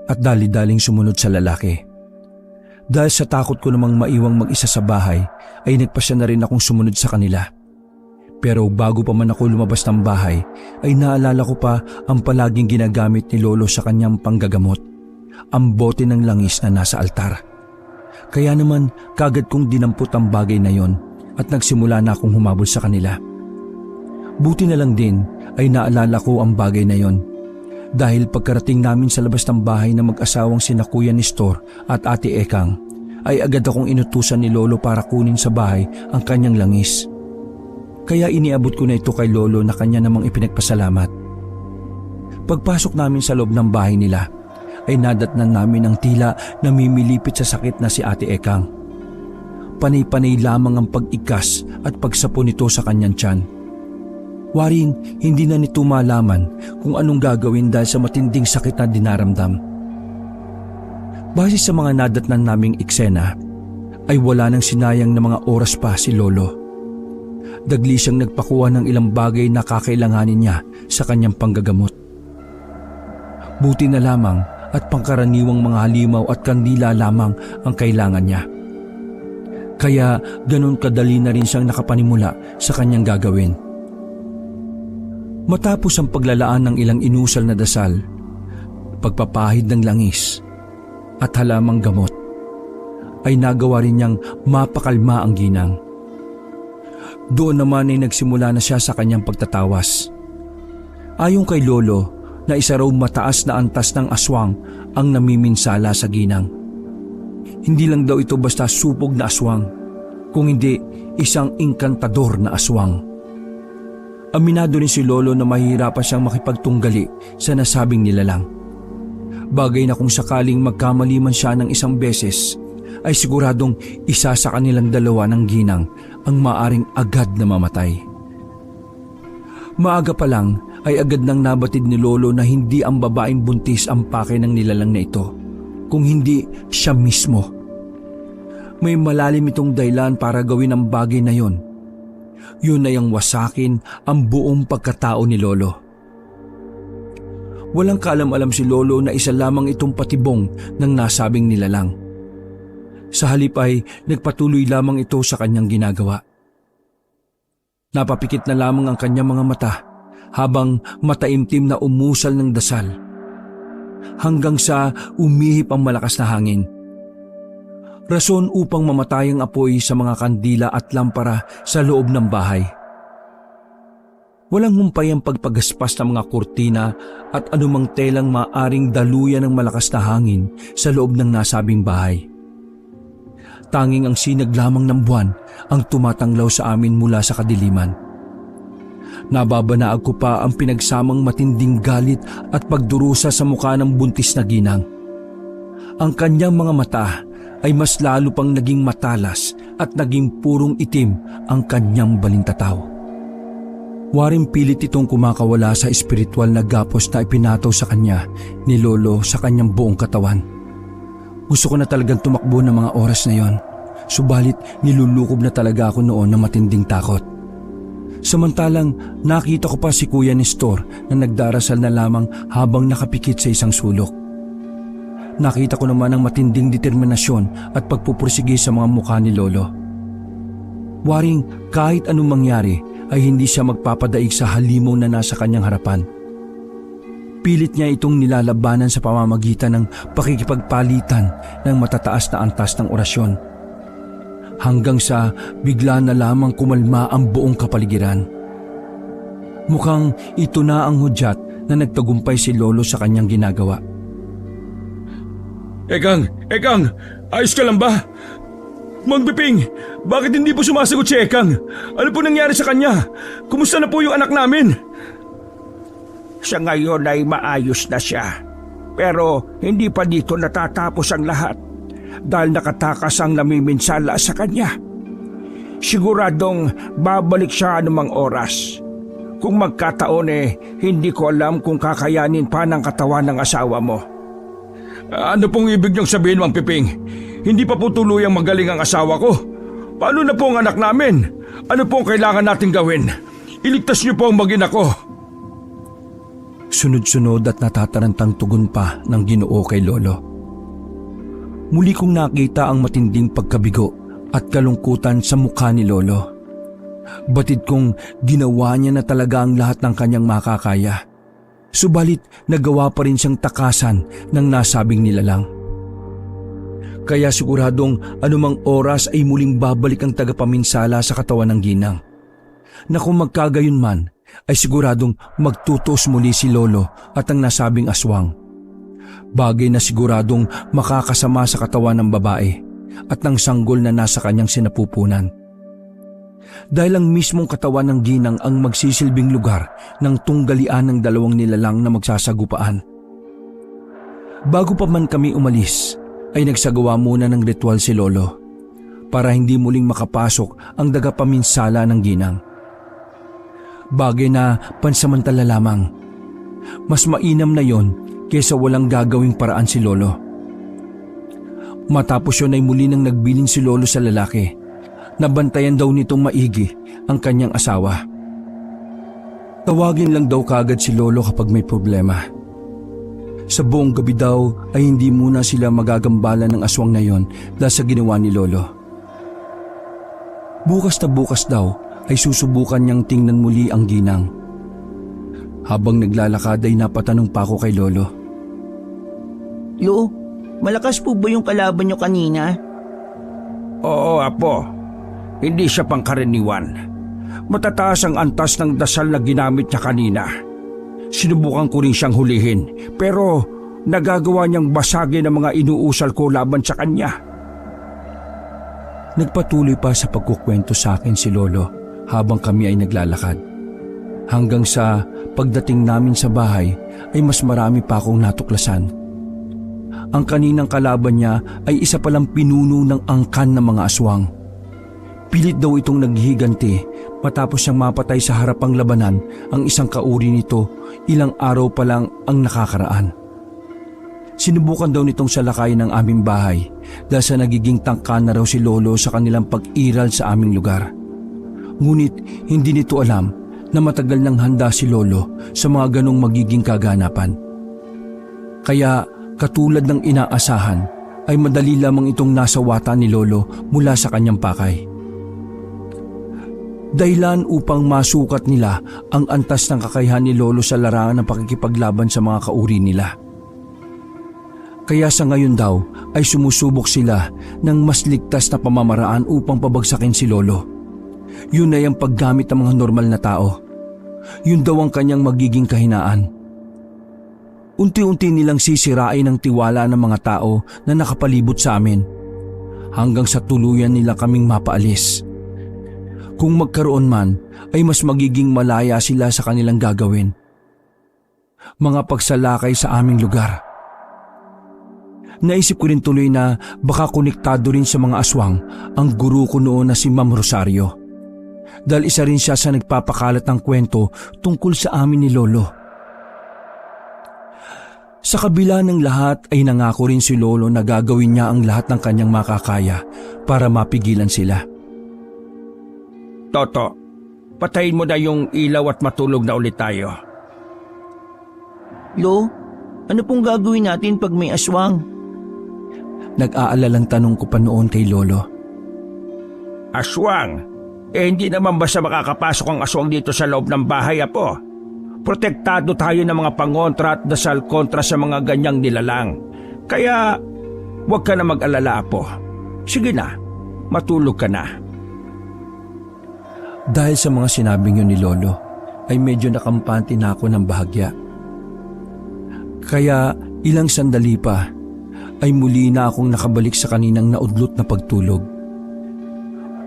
at dali-daling sumunod sa lalaki. Dahil sa takot ko namang maiwang mag-isa sa bahay, ay nagpasya na rin akong sumunod sa kanila. Pero bago pa man ako lumabas ng bahay, ay naalala ko pa ang palaging ginagamit ni Lolo sa kanyang panggagamot, ang bote ng langis na nasa altar. Kaya naman kagad kong dinampot ang bagay na yon at nagsimula na akong humabol sa kanila. Buti na lang din ay naalala ko ang bagay na yon. Dahil pagkarating namin sa labas ng bahay na mag-asawang sina Kuya Nestor at Ate Ekang, ay agad akong inutusan ni Lolo para kunin sa bahay ang kanyang langis. Kaya iniabot ko na ito kay Lolo na kanya namang ipinagpasalamat. Pagpasok namin sa loob ng bahay nila, ay nadatnan namin ang tila namimilipit sa sakit na si Ate Ekang. Panay-panay lamang ang pag-ikas at pagsapo nito sa kanyang tiyan. Waring hindi na nito malaman kung anong gagawin dahil sa matinding sakit na dinaramdam. Base sa mga nadatnan naming eksena, ay wala nang sinayang na mga oras pa si Lolo. Dagli siyang nagpakuha ng ilang bagay na kakailanganin niya sa kanyang panggagamot. Buti na lamang at pangkaraniwang mga halimaw at kandila lamang ang kailangan niya. Kaya ganun kadali na rin siyang nakapanimula sa kanyang gagawin. Matapos ang paglalaan ng ilang inusal na dasal, pagpapahid ng langis at halamang gamot, ay nagawa rin niyang mapakalma ang ginang. Doon naman ay nagsimula na siya sa kanyang pagtatawas. Ayon kay Lolo na isa raw mataas na antas ng aswang ang namiminsala sa ginang. Hindi lang daw ito basta supog na aswang, kung hindi isang inkantador na aswang. Aminado rin si Lolo na mahihirapan siyang makipagtunggali sa nasabing nilalang. Bagay na kung sakaling magkamali man siya ng isang beses, ay siguradong isa sa kanilang dalawa ng ginang ang maaring agad na mamatay. Maaga pa lang ay agad nang nabatid ni Lolo na hindi ang babaeng buntis ang pake ng nilalang na ito, kung hindi siya mismo. May malalim itong dahilan para gawin ang bagay na yon. Yun ay ang wasakin ang buong pagkatao ni Lolo. Walang kaalam-alam si Lolo na isa lamang itong patibong ng nasabing nilalang. Sa halip ay nagpatuloy lamang ito sa kanyang ginagawa. Napapikit na lamang ang kanyang mga mata habang mataimtim na umusal ng dasal, hanggang sa umihip ang malakas na hangin. Rason upang mamatay ang apoy sa mga kandila at lampara sa loob ng bahay. Walang humpay ang pagpagaspas ng mga kurtina at anumang telang maaring daluyan ng malakas na hangin sa loob ng nasabing bahay. Tanging ang sinag lamang ng buwan ang tumatanglaw sa amin mula sa kadiliman. Nababanaag ko pa ang pinagsamang matinding galit at pagdurusa sa mukha ng buntis na ginang. Ang kanyang mga mata ay mas lalo pang naging matalas at naging purong itim ang kanyang balintataw. Waring pilit itong kumakawala sa espiritual na gapos na ipinataw sa kanya ni Lolo sa kanyang buong katawan. Gusto ko na talagang tumakbo ng mga oras na yon, subalit nilulukob na talaga ako noon ng matinding takot. Samantalang nakita ko pa si Kuya Nestor na nagdarasal na lamang habang nakapikit sa isang sulok. Nakita ko naman ang matinding determinasyon at pagpupursige sa mga mukha ni Lolo. Waring kahit anong mangyari ay hindi siya magpapadaig sa halimaw na nasa kanyang harapan. Pilit niya itong nilalabanan sa pamamagitan ng pakikipagpalitan ng matataas na antas ng orasyon. Hanggang sa bigla na lamang kumalma ang buong kapaligiran. Mukhang ito na ang hudyat na nagtagumpay si Lolo sa kanyang ginagawa. Ekang, ayos ka lang ba? Mang Piping, bakit hindi po sumasagot si Ekang? Ano po nangyari sa kanya? Kumusta na po yung anak namin? Sa ngayon ay maayos na siya. Pero hindi pa dito natatapos ang lahat dahil nakatakas ang namiminsala sa kanya. Siguradong babalik siya anumang oras. Kung magkataon hindi ko alam kung kakayanin pa ng katawan ng asawa mo. Ano pong ibig niyong sabihin, Mang Piping? Hindi pa po tuluyang magaling ang asawa ko. Paano na po ang anak namin? Ano po ang kailangan natin gawin? Iligtas niyo po ang mag-ina ko. Sunod-sunod at natatarantang tugon pa ng Ginoo kay Lolo. Muli kong nakita ang matinding pagkabigo at kalungkutan sa mukha ni Lolo. Batid kong ginawa niya na talaga ang lahat ng kanyang makakaya. Subalit nagawa pa rin siyang takasan ng nasabing nilalang. Kaya siguradong anumang oras ay muling babalik ang tagapaminsala sa katawan ng ginang. Na kung magkagayon man ay siguradong magtutos muli si Lolo at ang nasabing aswang. Bagay na siguradong makakasama sa katawan ng babae at ng sanggol na nasa kanyang sinapupunan. Dahil ang mismong katawan ng ginang ang magsisilbing lugar ng tunggalian ng dalawang nilalang na magsasagupaan. Bago pa man kami umalis, ay nagsagawa muna ng ritual si Lolo para hindi muling makapasok ang tagapaminsala ng ginang. Bagay na pansamantala lamang. Mas mainam na yon kesa walang gagawing paraan si Lolo. Matapos yun ay muli nang nagbiling si Lolo sa lalaki. Nabantayan daw nitong maigi ang kanyang asawa. Tawagin lang daw kaagad si Lolo kapag may problema. Sa buong gabi daw ay hindi muna sila magagambala ng aswang na yon dahil sa ginawa ni Lolo. Bukas na bukas daw ay susubukan niyang tingnan muli ang ginang. Habang naglalakad ay napatanong pa ako kay Lolo. Lo, malakas po ba yung kalaban nyo kanina? Oo, Apo. Hindi siya pangkaraniwan. Matataas ang antas ng dasal na ginamit niya kanina. Sinubukan ko rin siyang hulihin, pero nagagawa niyang basagin ang mga inuusal ko laban sa kanya. Nagpatuloy pa sa pagkukwento sa akin si Lolo habang kami ay naglalakad. Hanggang sa pagdating namin sa bahay ay mas marami pa akong natuklasan. Ang kaninang kalaban niya ay isa palang pinuno ng angkan ng mga aswang. Pilit daw itong naghihiganti matapos siyang mapatay sa harapang labanan ang isang kauri nito ilang araw pa lang ang nakakaraan. Sinubukan daw nitong salakayin ng aming bahay dahil sa nagiging tangka na raw si Lolo sa kanilang pag-iral sa aming lugar. Ngunit hindi nito alam na matagal nang handa si Lolo sa mga ganong magiging kaganapan. Kaya katulad ng inaasahan ay madali lamang itong nasawata ni Lolo mula sa kanyang pakay. Dahilan upang masukat nila ang antas ng kakayahan ni Lolo sa larangan ng pakikipaglaban sa mga kauri nila. Kaya sa ngayon daw ay sumusubok sila ng mas ligtas na pamamaraan upang pabagsakin si Lolo. Yun ay ang paggamit ng mga normal na tao. Yun daw ang kanyang magiging kahinaan. Unti-unti nilang sisirain ang tiwala ng mga tao na nakapalibot sa amin hanggang sa tuluyan nila kaming mapaalis. Kung magkaroon man ay mas magiging malaya sila sa kanilang gagawin. Mga pagsalakay sa aming lugar. Naisip ko rin tuloy na baka konektado rin sa mga aswang ang guru ko noon na si Ma'am Rosario. Dahil isa rin siya sa nagpapakalat ng kwento tungkol sa amin ni Lolo. Sa kabila ng lahat ay nangako rin si Lolo na gagawin niya ang lahat ng kanyang makakaya para mapigilan sila. Toto, patayin mo na yung ilaw at matulog na ulit tayo. Lo, ano pong gagawin natin pag may aswang? Nag-aalalang tanong ko pa noon kay Lolo. Aswang? Hindi naman basta makakapasok ang aswang dito sa loob ng bahay, Apo. Protektado tayo ng mga pangontra at dasal kontra sa mga ganyang nilalang. Kaya, huwag ka na mag-alala, Apo. Sige na, matulog ka na. Dahil sa mga sinabing yun ni Lolo, ay medyo nakampante na ako ng bahagya. Kaya ilang sandali pa, ay muli na akong nakabalik sa kaninang naudlot na pagtulog.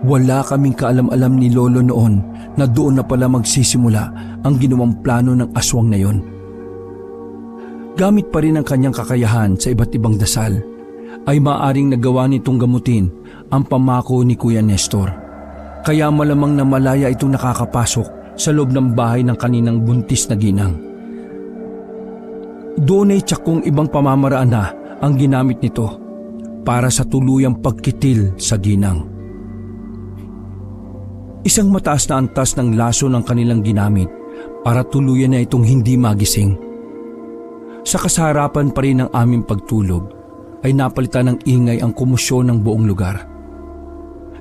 Wala kaming kaalam-alam ni Lolo noon na doon na pala magsisimula ang ginawang plano ng aswang na yon. Gamit pa rin ang kanyang kakayahan sa iba't ibang dasal, ay maaaring nagawa nitong gamutin ang pamako ni Kuya Nestor. Kaya malamang na malaya itong nakakapasok sa loob ng bahay ng kaninang buntis na ginang. Doon ay tiyakong ibang pamamaraan na ang ginamit nito para sa tuluyang pagkitil sa ginang. Isang mataas na antas ng laso ng kanilang ginamit para tuluyan na itong hindi magising. Sa kasarapan pa rin ng aming pagtulog ay napalitan ng ingay ang komosyon ng buong lugar.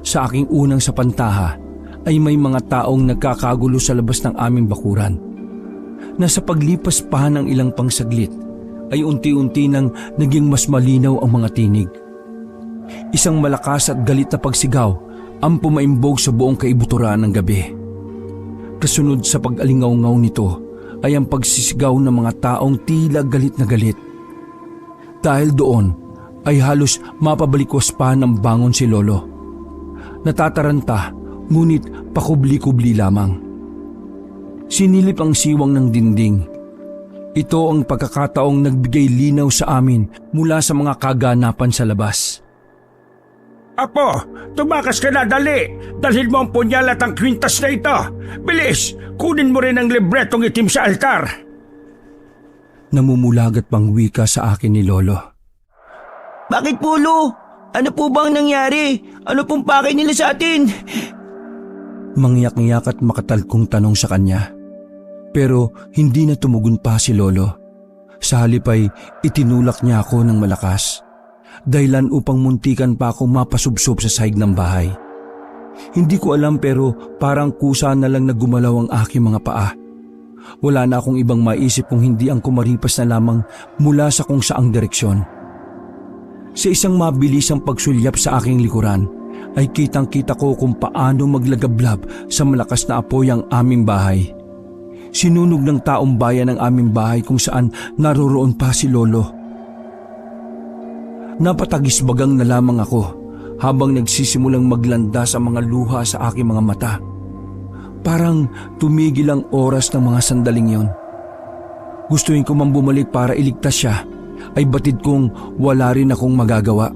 Sa aking unang sapantaha ay may mga taong nagkakagulo sa labas ng aming bakuran. Na sa paglipas pa ng ilang pangsaglit ay unti-unti nang naging mas malinaw ang mga tinig. Isang malakas at galit na pagsigaw ang pumaimbog sa buong kaibuturan ng gabi. Kasunod sa pag-alingaw-ngaw nito ay ang pagsisigaw ng mga taong tila galit na galit. Dahil doon ay halos mapabalikwas pa ng bangon si Lolo. Natataranta, ngunit pakubli-kubli lamang. Sinilip ang siwang ng dinding. Ito ang pagkakataong nagbigay linaw sa amin mula sa mga kaganapan sa labas. Apo, tumakas ka na, dali! Dalhin mo ang punyal at ang kwintas na ito! Bilis! Kunin mo rin ang libretong itim sa altar! Namumulagat pang wika sa akin ni Lolo. Bakit po, Lo? Ano po bang nangyari? Ano pong pakay nila sa atin? Mangyak-ngyak at makatalkong tanong sa kanya. Pero hindi na tumugon pa si Lolo. Sa halip ay itinulak niya ako ng malakas. Dahilan upang muntikan pa ako mapasubsob sa sahig ng bahay. Hindi ko alam pero parang kusa na lang na gumalaw ang aking mga paa. Wala na akong ibang maisip kung hindi ang kumaripas na lamang mula sa kung saang direksyon. Sa isang mabilisang pagsulyap sa aking likuran ay kitang-kita ko kung paano maglagablab sa malakas na apoy ang aming bahay. Sinunog ng taong bayan ang aming bahay kung saan naroroon pa si Lolo. Napatagisbagang na lamang ako habang nagsisimulang maglanda sa mga luha sa aking mga mata. Parang tumigil ang oras ng mga sandaling yon. Gustuin ko mang bumalik para iligtas siya, ay batid kong wala rin akong magagawa.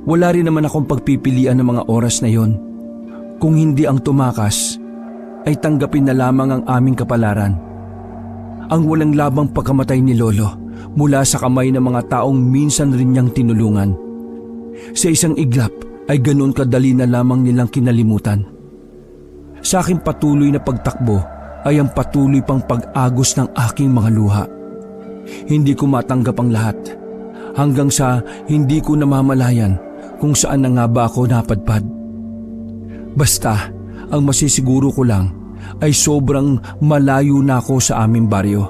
Wala rin naman akong pagpipilian ng mga oras na yon. Kung hindi ang tumakas, ay tanggapin na lamang ang aming kapalaran. Ang walang labang pagkamatay ni Lolo mula sa kamay ng mga taong minsan rin niyang tinulungan. Sa isang iglap ay ganoon kadali na lamang nilang kinalimutan. Sa aking patuloy na pagtakbo ay ang patuloy pang pag-agos ng aking mga luha. Hindi ko matanggap ang lahat hanggang sa hindi ko namamalayan kung saan na nga ba ako napadpad. Basta ang masisiguro ko lang ay sobrang malayo na ako sa aming baryo.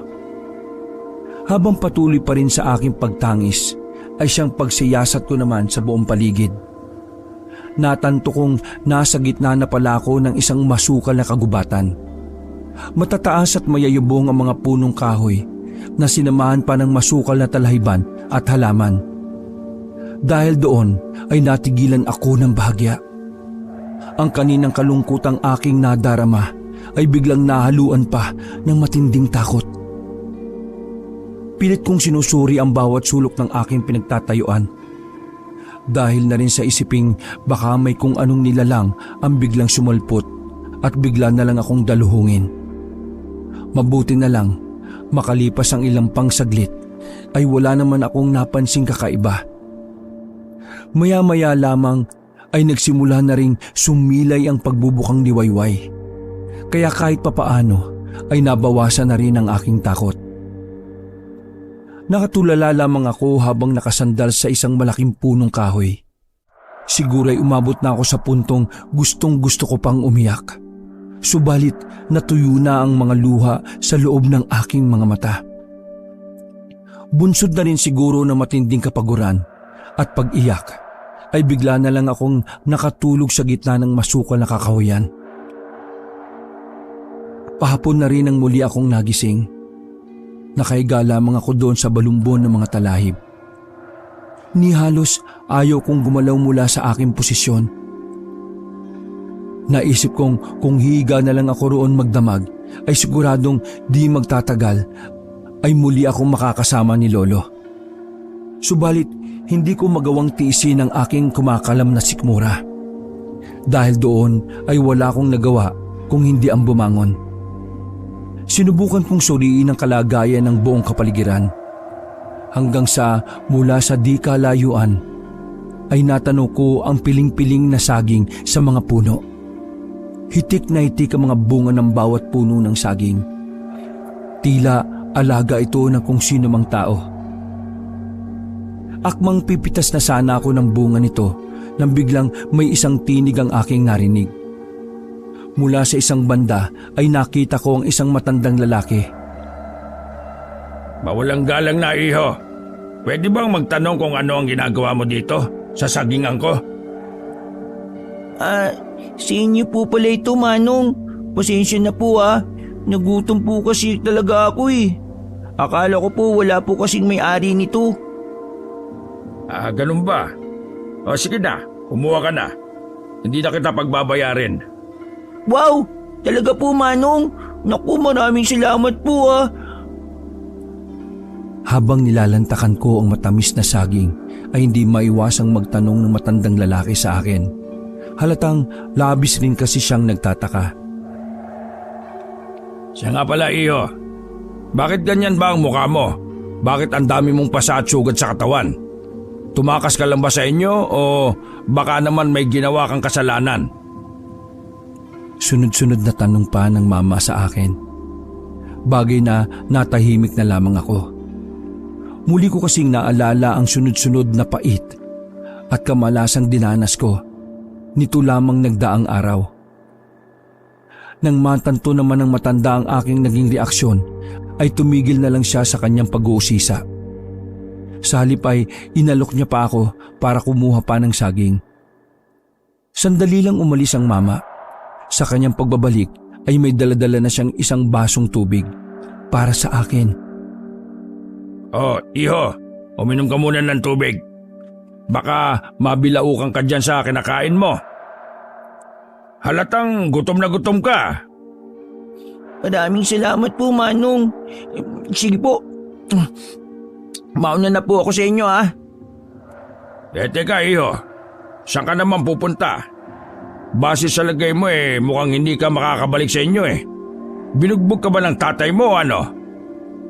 Habang patuloy pa rin sa aking pagtangis ay siyang pagsiyasat ko naman sa buong paligid. Natanto kong nasa gitna na pala ako ng isang masukal na kagubatan. Matataas at mayayubong ang mga punong kahoy na sinamahan pa ng masukal na talahiban at halaman. Dahil doon ay natigilan ako ng bahagya. Ang kaninang kalungkutang aking nadarama ay biglang nahaluan pa ng matinding takot. Pilit kong sinusuri ang bawat sulok ng aking pinagtatayuan. Dahil na rin sa isiping baka may kung anong nilalang ang biglang sumulpot at bigla na lang akong daluhungin. Mabuti na lang, makalipas ang ilang pang saglit ay wala naman akong napansing kakaiba. Maya-maya lamang ay nagsimula na ring sumilay ang pagbubukang liwayway. Kaya kahit papaano ay nabawasan na rin ang aking takot. Nakatulala lamang ako habang nakasandal sa isang malaking punong kahoy. Siguro ay umabot na ako sa puntong gustong gusto ko pang umiyak. Subalit natuyo na ang mga luha sa loob ng aking mga mata. Bunsod na rin siguro na matinding kapaguran at pag-iyak ay bigla na lang akong nakatulog sa gitna ng masukal na kakahuyan. Pahapon na rin ang muli akong nagising. Nakahiga lamang ako doon sa balumbon ng mga talahib. Ni halos ayaw kong gumalaw mula sa aking posisyon. Naisip kong kung higa na lang ako roon magdamag ay siguradong di magtatagal ay muli akong makakasama ni Lolo. Subalit hindi ko magawang tiisin ang aking kumakalam na sikmura. Dahil doon ay wala akong nagawa kung hindi ang bumangon. Sinubukan kong suriin ang kalagayan ng buong kapaligiran. Hanggang sa mula sa di kalayuan ay natanong ko ang piling-piling na saging sa mga puno. Hitik na hitik ang mga bunga ng bawat puno ng saging. Tila alaga ito ng kung sino mang tao. Akmang pipitas na sana ako ng bunga nito nang biglang may isang tinig ang aking narinig. Mula sa isang banda ay nakita ko ang isang matandang lalaki. Mawalang galang na, iho. Pwede bang magtanong kung ano ang ginagawa mo dito sa sagingan ko? Sa inyo po pala ito, Manong. Pasensya na po Nagutom po kasi talaga ako Akala ko po wala po kasing may-ari nito. Ganun ba? O sige na, kumuha ka na. Hindi na kita pagbabayarin. Wow! Talaga po, Manong. Naku, maraming salamat po Habang nilalantakan ko ang matamis na saging ay hindi maiwasang magtanong ng matandang lalaki sa akin. Halatang labis rin kasi siyang nagtataka. Siya nga pala, iho. Bakit ganyan ba ang mukha mo? Bakit ang dami mong pasa at sugat sa katawan? Tumakas ka lang ba sa inyo o baka naman may ginawa kang kasalanan? Sunod-sunod na tanong pa ng mama sa akin. Bagay na natahimik na lamang ako. Muli ko kasing naalala ang sunod-sunod na pait at kamalasang dinanas ko Nito lamang nagdaang araw. Nang matanto naman ng matanda ang aking naging reaksyon, ay tumigil na lang siya sa kanyang pag-uusisa. Sa halip ay inalok niya pa ako para kumuha pa ng saging. Sandali lang umalis ang mama. Sa kanyang pagbabalik ay may daladala na siyang isang basong tubig para sa akin. Oh, iho, uminom ka muna ng tubig. Baka mabilaukan ka dyan sa kinakain mo. Halatang gutom na gutom ka. Maraming salamat po, Manong. Sige po. Mauna na po ako sa inyo, ha? Teka, iho. Saan ka naman pupunta? Base sa lagay mo mukhang hindi ka makakabalik sa inyo Binugbog ka ba ng tatay mo, ano?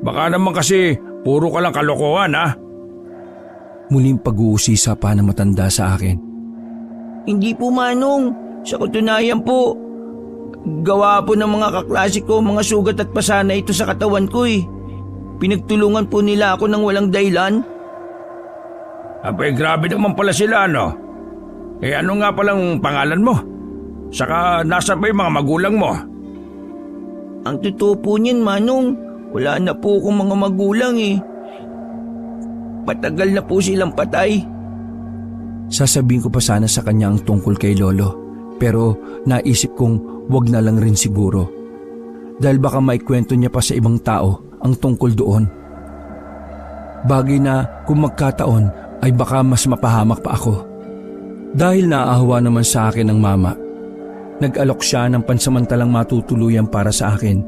Baka naman kasi puro ka lang kalokohan, ha? Muling pag-uusisa pa ng matanda sa akin. Hindi po, Manong. Sa katunayan po, gawa po ng mga kaklase ko mga sugat at pasana ito sa katawan ko Pinagtulungan po nila ako ng walang dahilan. Abay, grabe naman pala sila, ano? Ano nga palang pangalan mo? Saka nasa ba yung mga magulang mo? Ang totoo po niyan, Manong, wala na po akong mga magulang Matagal na po silang patay. Sasabihin ko pa sana sa kanya ang tungkol kay Lolo, pero naisip kong wag na lang rin siguro. Dahil baka maikwento niya pa sa ibang tao ang tungkol doon. Bagay na kung magkataon ay baka mas mapahamak pa ako. Dahil naaawa naman sa akin ng mama, nag-alok siya ng pansamantalang matutuluyan para sa akin.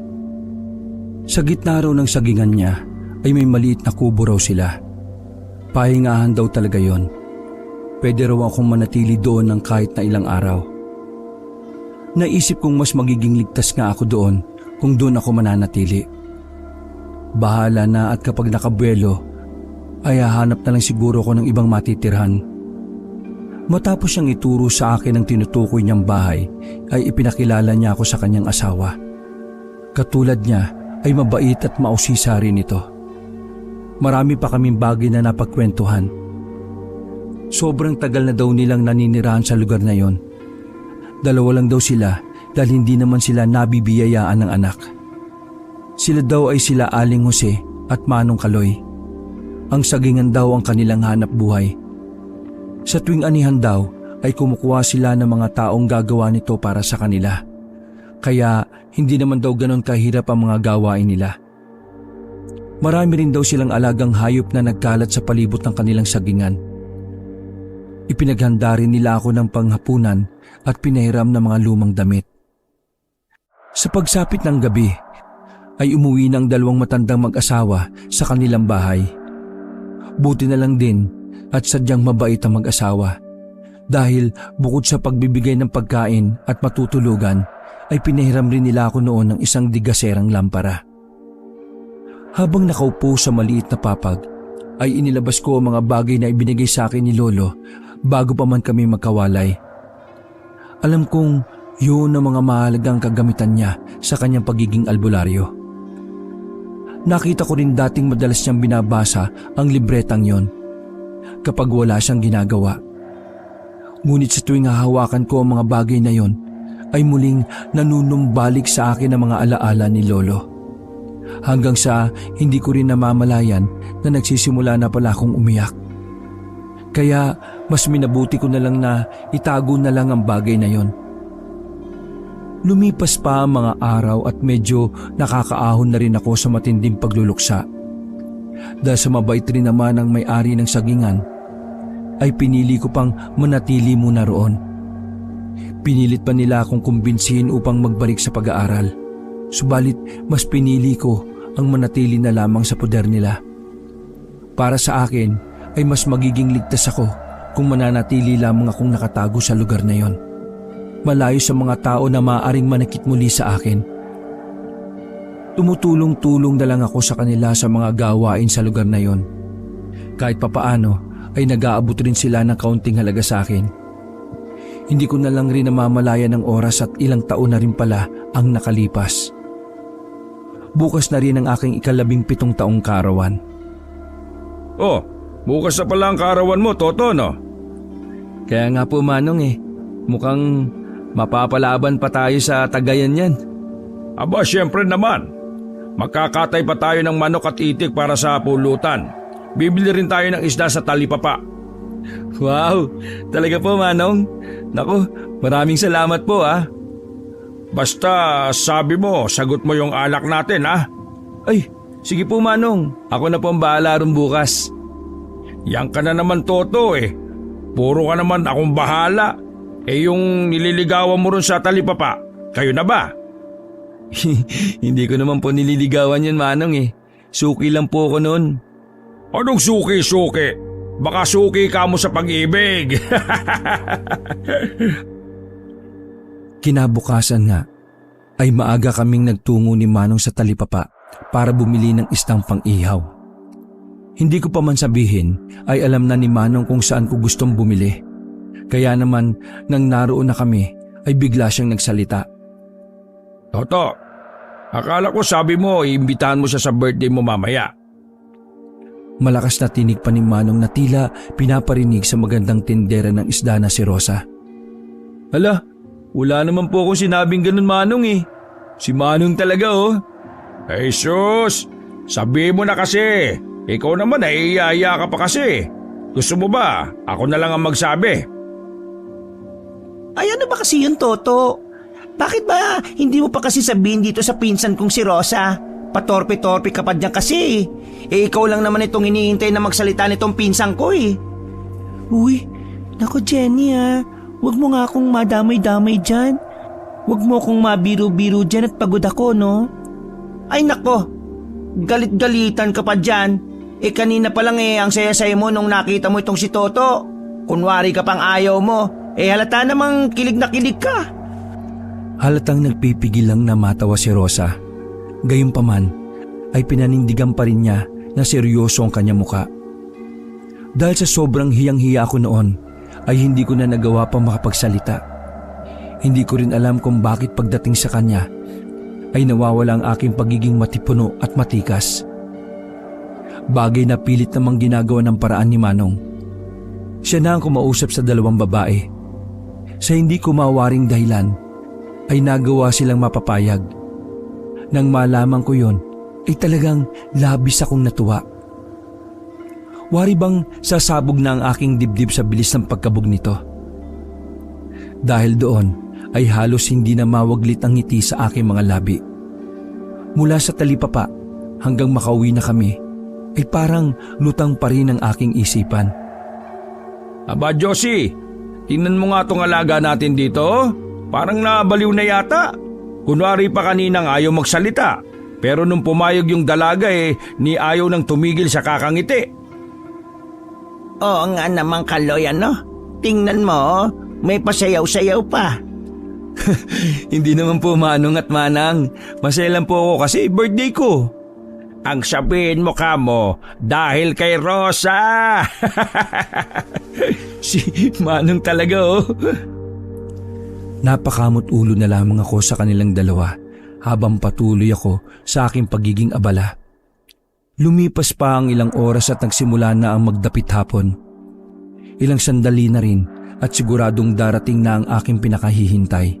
Sa gitna raw ng sagingan niya ay may maliit na kubo raw sila. Pahingahan daw talaga yon. Pwede raw akong manatili doon ng kahit na ilang araw. Naisip kong mas magiging ligtas nga ako doon kung doon ako mananatili. Bahala na at kapag nakabuelo ay hahanap na lang siguro ko ng ibang matitirhan. Matapos siyang ituro sa akin ang tinutukoy niyang bahay ay ipinakilala niya ako sa kanyang asawa. Katulad niya ay mabait at mausisa rin ito. Marami pa kaming bagay na napagkwentuhan. Sobrang tagal na daw nilang naninirahan sa lugar na yon. 2 lang daw sila dahil hindi naman sila nabibiyayaan ng anak. Sila daw ay sila Aling Jose at Manong Kaloy. Ang sagingan daw ang kanilang hanap buhay. Sa tuwing anihan daw ay kumukuha sila ng mga taong gagawa nito para sa kanila. Kaya hindi naman daw ganon kahirap ang mga gawain nila. Marami rin daw silang alagang hayop na nagkalat sa palibot ng kanilang sagingan. Ipinaghanda rin nila ako ng panghapunan at pinahiram ng mga lumang damit. Sa pagsapit ng gabi ay umuwi ng 2 matandang mag-asawa sa kanilang bahay. Buti na lang din at sadyang mabait ang mag-asawa dahil bukod sa pagbibigay ng pagkain at matutulugan ay pinahiram rin nila ako noon ng isang digaserang lampara. Habang nakaupo sa maliit na papag ay inilabas ko ang mga bagay na ibinigay sa akin ni Lolo bago pa man kami magkawalay. Alam kong yun ang mga mahalagang kagamitan niya sa kanyang pagiging albularyo. Nakita ko rin dating madalas niyang binabasa ang libretang yon kapag wala siyang ginagawa. Ngunit sa tuwing hahawakan ko ang mga bagay na yon ay muling nanunumbalik sa akin ang mga alaala ni Lolo. Hanggang sa hindi ko rin namamalayan na nagsisimula na pala akong umiyak. Kaya mas minabuti ko na lang na itago na lang ang bagay na yon. Lumipas pa ang mga araw at medyo nakakaahon na rin ako sa matinding pagluluksa. Dahil sa mabait rin naman ang may-ari ng sagingan, ay pinili ko pang manatili muna roon. Pinilit pa nila akong kumbinsihin upang magbalik sa pag-aaral. Subalit mas pinili ko ang manatili na lamang sa poder nila. Para sa akin ay mas magiging ligtas ako kung mananatili lamang akong nakatago sa lugar na yon. Malayo sa mga tao na maaaring manakit muli sa akin. Tumutulong-tulong na lang ako sa kanila sa mga gawain sa lugar na yon. Kahit papaano ay nag-aabot rin sila ng kaunting halaga sa akin. Hindi ko na lang rin namamalayan ng oras at ilang taon na rin pala ang nakalipas. Bukas na rin ang aking 17 taong kaarawan. Oh, bukas na pala ang kaarawan mo, Toto, no? Kaya nga po, Manong Mukhang mapapalaban pa tayo sa tagayan yan. Aba, syempre naman. Magkakatay pa tayo ng manok at itik para sa pulutan. Bibili rin tayo ng isda sa talipapa. Wow, talaga po Manong. Naku, maraming salamat po ah. Basta sabi mo, sagot mo yung alak natin ha. Ay, sige po Manong. Ako na po ang bahala ron bukas. Yan ka na naman Toto eh. Puro ka naman akong bahala. Eh yung nililigawan mo ron sa talipapa, kayo na ba? Hindi ko naman po nililigawan yan Manong eh. Suki lang po ako noon. Anong suki-suki? Baka suki ka mo sa pag-ibig. Kinabukasan nga ay maaga kaming nagtungo ni Manong sa talipapa para bumili ng isdang pang-ihaw. Hindi ko pa man sabihin ay alam na ni Manong kung saan ko gustong bumili. Kaya naman nang naroon na kami ay bigla siyang nagsalita. Toto, akala ko sabi mo iimbitahan mo siya sa birthday mo mamaya. Malakas na tinig pa ni Manong na tila pinaparinig sa magandang tindera ng isda na si Rosa. Hala, wala naman po akong sinabing ganun Manong eh. Si Manong talaga oh. Hey sus, sabihin mo na kasi. Ikaw naman naiiyaya ka pa kasi. Gusto mo ba? Ako na lang ang magsabi. Ay ano ba kasi yun, Toto? Bakit ba hindi mo pa kasi sabihin dito sa pinsan kong si Rosa? Patorpe-torpe ka pa dyan kasi. Eh ikaw lang naman itong iniintay na magsalita nitong pinsang ko eh. Uy, naku Jenny Huwag mo nga akong madamay-damay dyan. Huwag mo akong mabiro-biro dyan at pagod ako, no? Ay nako, galit-galitan ka pa dyan. Eh kanina pa lang ang saya-saya mo nung nakita mo itong si Toto. Kunwari ka pang ayaw mo. Eh halata namang kilig na kilig ka. Halatang nagpipigil lang na matawa si Rosa. Gayunpaman ay pinanindigan pa rin niya na seryoso ang kanyang muka. Dahil sa sobrang hiyang-hiya ko noon ay hindi ko na nagawa pang makapagsalita. Hindi ko rin alam kung bakit pagdating sa kanya ay nawawala ang aking pagiging matipuno at matikas. Bagay na pilit namang ginagawa ng paraan ni Manong. Siya na ang kumausap sa dalawang babae. Sa hindi ko mawaring dahilan ay nagawa silang mapapayag. Nang malaman ko yon, ay talagang labis akong natuwa. Wari bang sasabog na ang aking dibdib sa bilis ng pagkabog nito? Dahil doon ay halos hindi na mawaglit ang ngiti sa aking mga labi. Mula sa talipapa hanggang makauwi na kami ay parang lutang pa rin ang aking isipan. Aba Josie, tingnan mo nga tong alaga natin dito. Parang nabaliw na yata. Kunwari pa kaninang ayaw magsalita. Pero nung pumayag yung dalaga ni ayaw nang tumigil sa kakangiti. Oo nga naman Kaloy Tingnan mo, may pasayaw-sayaw pa. Hindi naman po Manong at Manang. Masaya lang po ako kasi birthday ko. Ang sabihin mo kamo, dahil kay Rosa. Si Manong talaga oh. Napakamot ulo na lamang ako sa kanilang dalawa habang patuloy ako sa aking pagiging abala. Lumipas pa ang ilang oras at nagsimula na ang magdapit hapon. Ilang sandali na rin at siguradong darating na ang aking pinakahihintay.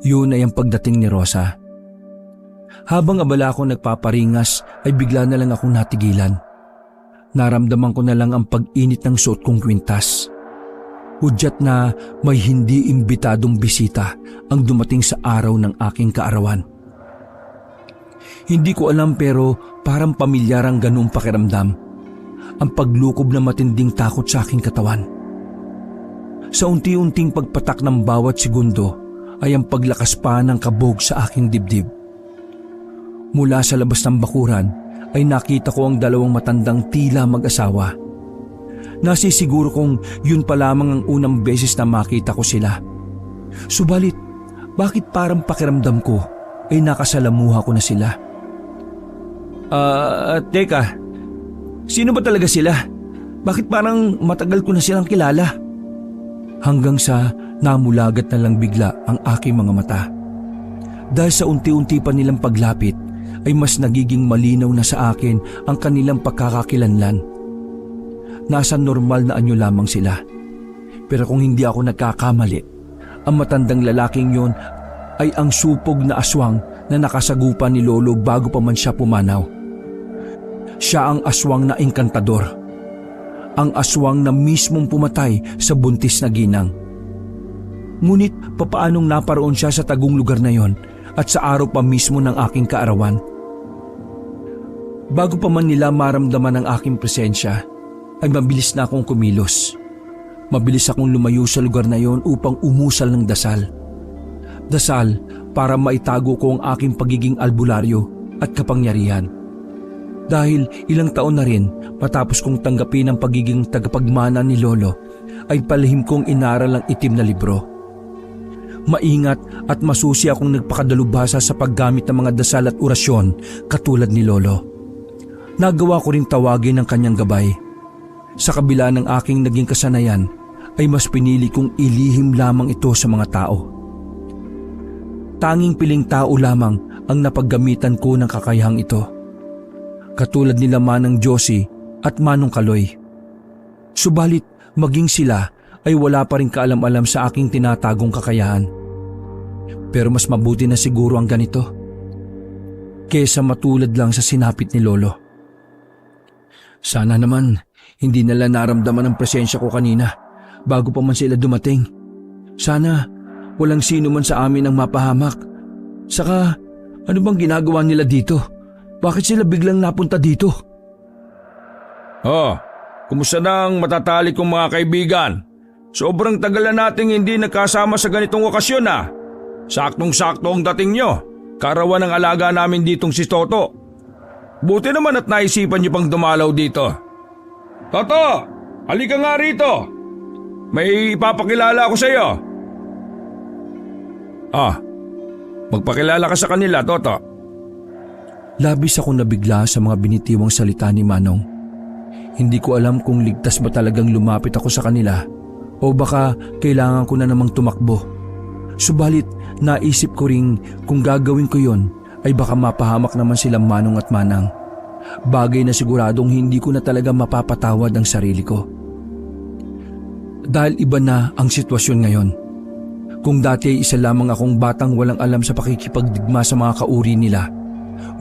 Yun ay ang pagdating ni Rosa. Habang abala ako nagpaparingas ay bigla na lang akong natigilan. Naramdaman ko na lang ang pag-init ng suot kong kwintas. Hudyat na may hindi imbitadong bisita ang dumating sa araw ng aking kaarawan. Hindi ko alam pero parang pamilyar ang ganoong pakiramdam. Ang paglukob na matinding takot sa aking katawan. Sa unti-unting pagpatak ng bawat segundo ay ang paglakas pa ng kabog sa aking dibdib. Mula sa labas ng bakuran ay nakita ko ang dalawang matandang tila mag-asawa. Nasisiguro kong yun pa lamang ang unang beses na makita ko sila. Subalit, bakit parang pakiramdam ko ay nakasalamuha ko na sila? Teka, sino ba talaga sila? Bakit parang matagal ko na silang kilala? Hanggang sa namulagat na lang bigla ang aking mga mata. Dahil sa unti-unti pa nilang paglapit ay mas nagiging malinaw na sa akin ang kanilang pagkakakilanlan. Nasa normal na anyo lamang sila. Pero kung hindi ako nagkakamali, ang matandang lalaking yon ay ang supog na aswang na nakasagupan ni Lolo bago pa man siya pumanaw. Siya ang aswang na engkantador. Ang aswang na mismong pumatay sa buntis na ginang. Ngunit papaanong naparoon siya sa tagong lugar na yon at sa araw pa mismo ng aking kaarawan? Bago pa man nila maramdaman ang aking presensya, ay mabilis na akong kumilos. Mabilis akong lumayo sa lugar na yon upang umusal ng dasal. Dasal para maitago ko ang aking pagiging albularyo at kapangyarihan. Dahil ilang taon na rin matapos kong tanggapin ang pagiging tagapagmana ni Lolo, ay palihim kong inaral ang itim na libro. Maingat at masusi akong nagpakadalubhasa sa paggamit ng mga dasal at orasyon katulad ni Lolo. Nagawa ko rin tawagin ang kanyang gabay. Sa kabila ng aking naging kasanayan, ay mas pinili kong ilihim lamang ito sa mga tao. Tanging piling tao lamang ang napaggamitan ko ng kakayahang ito. Katulad nila Manang Josie at Manong Kaloy. Subalit maging sila ay wala pa rin kaalam-alam sa aking tinatagong kakayahan. Pero mas mabuti na siguro ang ganito kesa matulad lang sa sinapit ni Lolo. Sana naman hindi nila naramdaman ang presensya ko kanina bago pa man sila dumating. Sana walang sino man sa amin ang mapahamak. Saka ano bang ginagawa nila dito? Bakit sila biglang napunta dito? Oh, kumusta na ang matatalik kong mga kaibigan? Sobrang tagal na nating hindi nagkasama sa ganitong okasyon ah. Saktong-sakto ang dating nyo. Karawan ng alaga namin ditong si Toto. Buti naman at naisipan nyo pang dumalaw dito. Toto, halika nga rito. May ipapakilala ako sa iyo. Magpakilala ka sa kanila, Toto. Labis akong nabigla sa mga binitiwang salita ni Manong. Hindi ko alam kung ligtas ba talagang lumapit ako sa kanila o baka kailangan ko na namang tumakbo. Subalit naisip ko ring kung gagawin ko yon ay baka mapahamak naman silang Manong at Manang. Bagay na siguradong hindi ko na talaga mapapatawad ang sarili ko. Dahil iba na ang sitwasyon ngayon. Kung dati ay isa lamang akong batang walang alam sa pakikipagdigma sa mga kauri nila,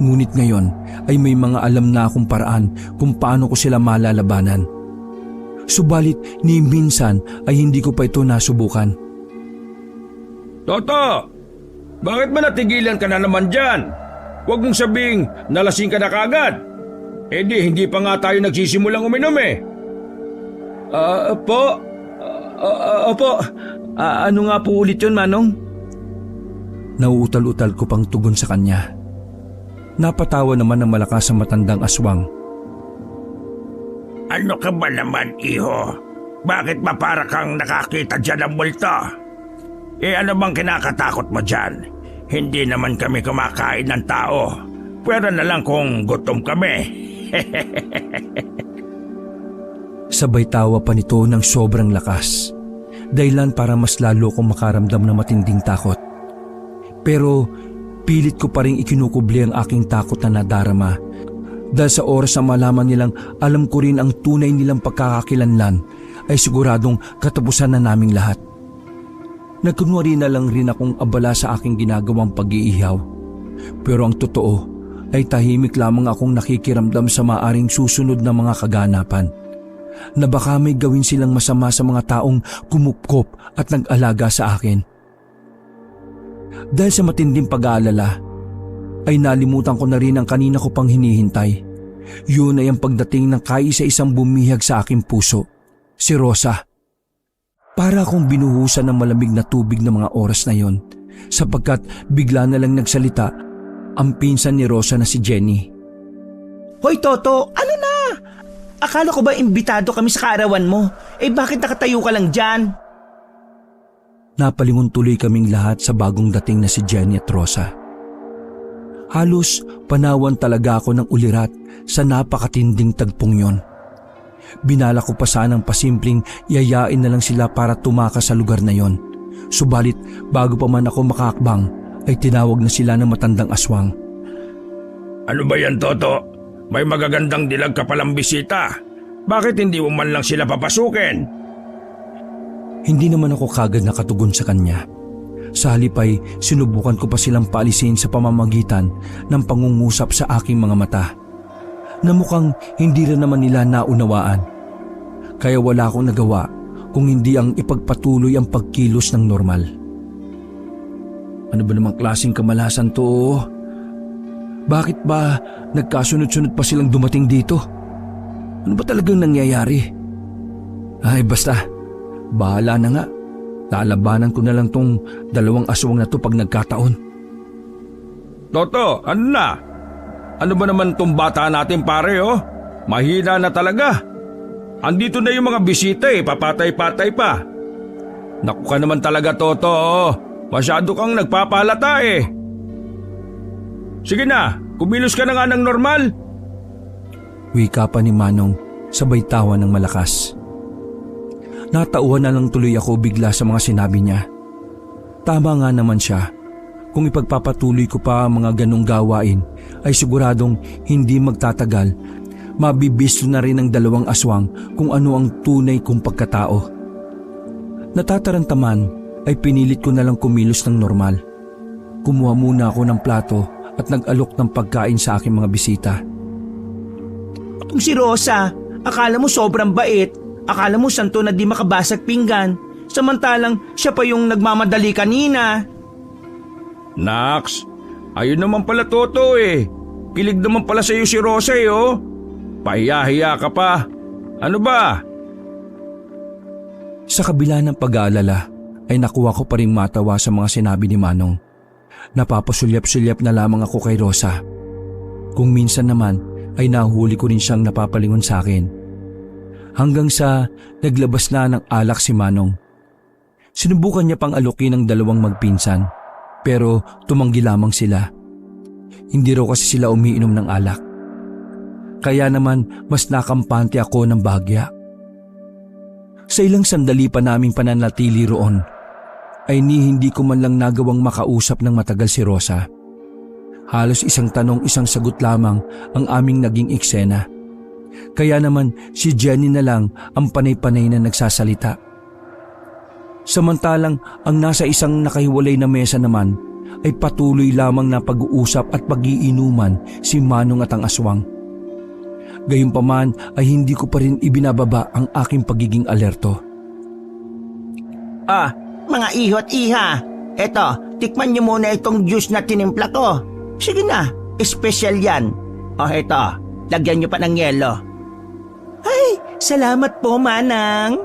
ngunit ngayon ay may mga alam na akong paraan kung paano ko sila malalabanan. Subalit ni minsan ay hindi ko pa ito nasubukan. Toto, bakit ba natigilan ka na naman dyan? Huwag mong sabing nalasing ka na kagad. Eh di hindi pa nga tayo nagsisimulang uminom eh. Opo. Ano nga po ulit yun, Manong? Nauutal-utal ko pang tugon sa kanya. Napatawa naman ng malakas ang matandang aswang. Ano ka ba naman, iho? Bakit ba para kang nakakita dyan ng multo? Ano bang kinakatakot mo dyan? Hindi naman kami kumakain ng tao. Pwera na lang kung gutom kami. Sabay tawa pa nito ng sobrang lakas. Dahilan para mas lalo kong makaramdam ng matinding takot. Pero pilit ko pa rin ikinukubli ang aking takot na nadarama. Dahil sa oras na malaman nilang alam ko rin ang tunay nilang pagkakakilanlan ay siguradong katapusan na naming lahat. Nagkunwari na lang rin akong abala sa aking ginagawang pag-iihaw. Pero ang totoo ay tahimik lamang akong nakikiramdam sa maaring susunod na mga kaganapan. Na baka may gawin silang masama sa mga taong kumupkop at nag-alaga sa akin. Dahil sa matinding pag-aalala, ay nalimutan ko na rin ang kanina ko pang hinihintay. Yun ay ang pagdating ng kaisa-isang bumihag sa aking puso, si Rosa. Para akong binuhusan ng malamig na tubig ng mga oras na yon, sapagkat bigla na lang nagsalita ang pinsan ni Rosa na si Jenny. Hoy Toto, ano na? Akala ko ba imbitado kami sa kaarawan mo? Bakit nakatayo ka lang dyan? Napalingon tuloy kaming lahat sa bagong dating na si Jenny at Rosa. Halos panawan talaga ako ng ulirat sa napakatinding tagpong yon. Binala ko pa sanang pasimpleng yayain na lang sila para tumakas sa lugar na yon. Subalit bago pa man ako makakbang ay tinawag na sila ng matandang aswang. Ano ba yan, Toto? May magagandang dilag ka palang bisita. Bakit hindi mo man lang sila papasukin? Hindi naman ako kagad nakatugon sa kanya. Sa halip ay sinubukan ko pa silang paalisin sa pamamagitan ng pangungusap sa aking mga mata na mukhang hindi rin naman nila naunawaan. Kaya wala akong nagawa kung hindi ang ipagpatuloy ang pagkilos ng normal. Ano ba namang klaseng kamalasan to? Bakit ba nagkasunod-sunod pa silang dumating dito? Ano ba talagang nangyayari? Ay basta, bahala na nga. Lalabanan ko na lang tong 2 aswang na to pag nagkataon. Toto, ano na? Ano ba naman tong bata natin pare oh? Mahina na talaga. Andito na yung mga bisita papatay-patay pa. Naku ka naman talaga Toto oh. Masyado kang nagpapalata Sige na, kumilos ka na nga ng normal. Wika pa ni Manong sabay tawa ng malakas. Natauhan na lang tuloy ako bigla sa mga sinabi niya. Tama nga naman siya. Kung ipagpapatuloy ko pa ang mga ganong gawain ay siguradong hindi magtatagal. Mabibisto na rin ng 2 aswang kung ano ang tunay kong pagkatao. Natatarantaman ay pinilit ko na lang kumilos ng normal. Kumuha muna ako ng plato at nag-alok ng pagkain sa aking mga bisita. Itong si Rosa, akala mo sobrang bait. Akala mo santo na di makabasag pinggan. Samantalang siya pa yung nagmamadali kanina. Nax, ayun naman pala Toto Kilig naman pala sa'yo si Rosa oh. Pahiya-hiya ka pa. Ano ba? Sa kabila ng pag-aalala ay nakuha ko pa rin matawa sa mga sinabi ni Manong. Napapasulyap-sulyap na lamang ako kay Rosa. Kung minsan naman ay nahuli ko rin siyang napapalingon sa akin. Hanggang sa naglabas na ng alak si Manong. Sinubukan niya pang alokin ng 2 magpinsan pero tumanggi lamang sila. Hindi raw kasi sila umiinom ng alak. Kaya naman mas nakampante ako ng bahagya. Sa ilang sandali pa naming pananatili roon ay hindi ko man lang nagawang makausap ng matagal si Rosa. Halos isang tanong isang sagot lamang ang aming naging eksena. Kaya naman si Jenny na lang ang panay-panay na nagsasalita. Samantalang ang nasa isang nakahiwalay na mesa naman ay patuloy lamang na pag-uusap at pag-iinuman si Manong at ang aswang. Gayunpaman ay hindi ko pa rin ibinababa ang aking pagiging alerto. Mga iho't iha, eto, tikman niyo muna itong juice na tinimpla ko. Sige na, espesyal yan. Eto, lagyan niyo pa ng yelo. Ay, salamat po, Manang.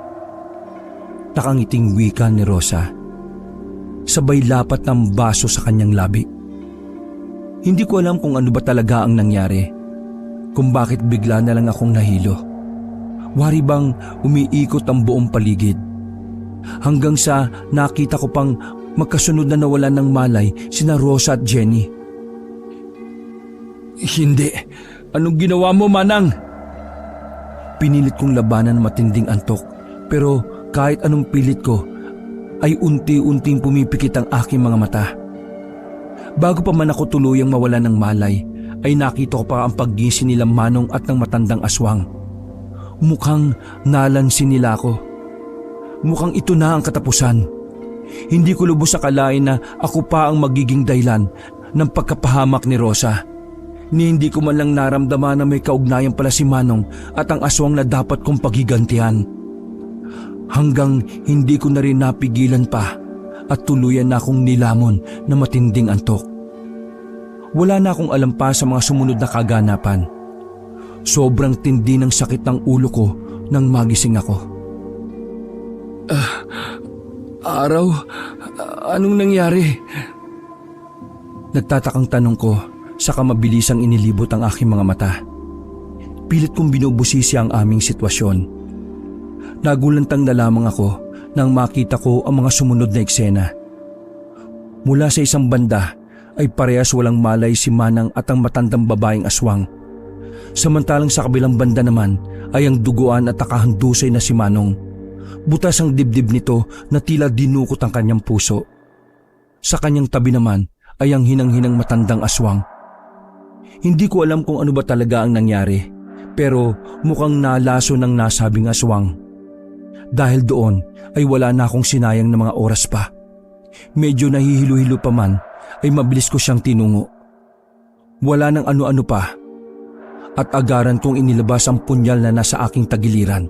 Nakangiting wika ni Rosa. Sabay lapat ng baso sa kanyang labi. Hindi ko alam kung ano ba talaga ang nangyari. Kung bakit bigla na lang akong nahilo. Wari bang umiikot ang buong paligid. Hanggang sa nakita ko pang magkasunod na nawalan ng malay sina Rosa at Jenny. Hindi. Anong ginawa mo, Manang? Pinilit kong labanan ng matinding antok pero kahit anong pilit ko ay unti-unting pumipikit ang aking mga mata. Bago pa man ako tuluyang mawala ng malay ay nakita ko pa ang paggising nila Manong at ng matandang aswang. Mukhang nalansin nila ako. Mukhang ito na ang katapusan. Hindi ko lubos akalain na ako pa ang magiging dahilan ng pagkapahamak ni Rosa. Ni hindi ko man lang naramdaman na may kaugnayan pala si Manong at ang aswang na dapat kong paghigantihan. Hanggang hindi ko na rin napigilan pa at tuluyan na akong nilamon na matinding antok. Wala na akong alam pa sa mga sumunod na kaganapan. Sobrang tindi ng sakit ng ulo ko nang magising ako. Araw, anong nangyari? Nagtatakang tanong ko. Saka mabilisang inilibot ang aking mga mata. Pilit kong binubusisi ang aming sitwasyon. Nagulantang na lamang ako nang makita ko ang mga sumunod na eksena. Mula sa isang banda ay parehas walang malay si Manang at ang matandang babaeng aswang. Samantalang sa kabilang banda naman ay ang duguan at nakahandusay na si Manong. Butas ang dibdib nito na tila dinukot ang kanyang puso. Sa kanyang tabi naman ay ang hinang-hinang matandang aswang. Hindi ko alam kung ano ba talaga ang nangyari, pero mukhang nalaso ng nasabing aswang. Dahil doon ay wala na akong sinayang na mga oras pa. Medyo nahihilo-hilo pa man ay mabilis ko siyang tinungo. Wala nang ano-ano pa at agaran kong inilabas ang punyal na nasa aking tagiliran.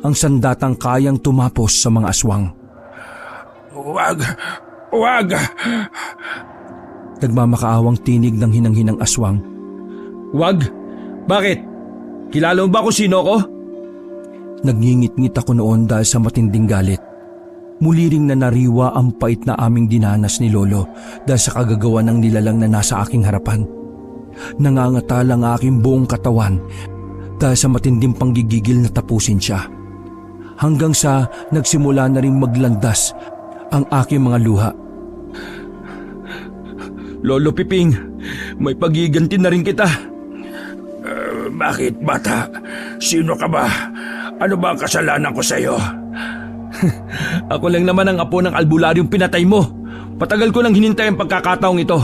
Ang sandatang kayang tumapos sa mga aswang. Huwag! Huwag! Nagmamakaawang tinig ng hinang-hinang aswang. Huwag? Bakit? Kilala mo ba kung sino ko? Nagngingit-ngit ako noon dahil sa matinding galit. Muli ring nanariwa ang pait na aming dinanas ni Lolo dahil sa kagagawa ng nilalang na nasa aking harapan. Nangangatal ang aking buong katawan dahil sa matinding panggigigil na tapusin siya. Hanggang sa nagsimula na rin maglandas ang aking mga luha. Lolo Piping, may pagiganti na rin kita. Bakit, bata? Sino ka ba? Ano ba ang kasalanan ko sa'yo? Ako lang naman ang apo ng albularyong pinatay mo. Patagal ko nang hinintay ang pagkakataong ito.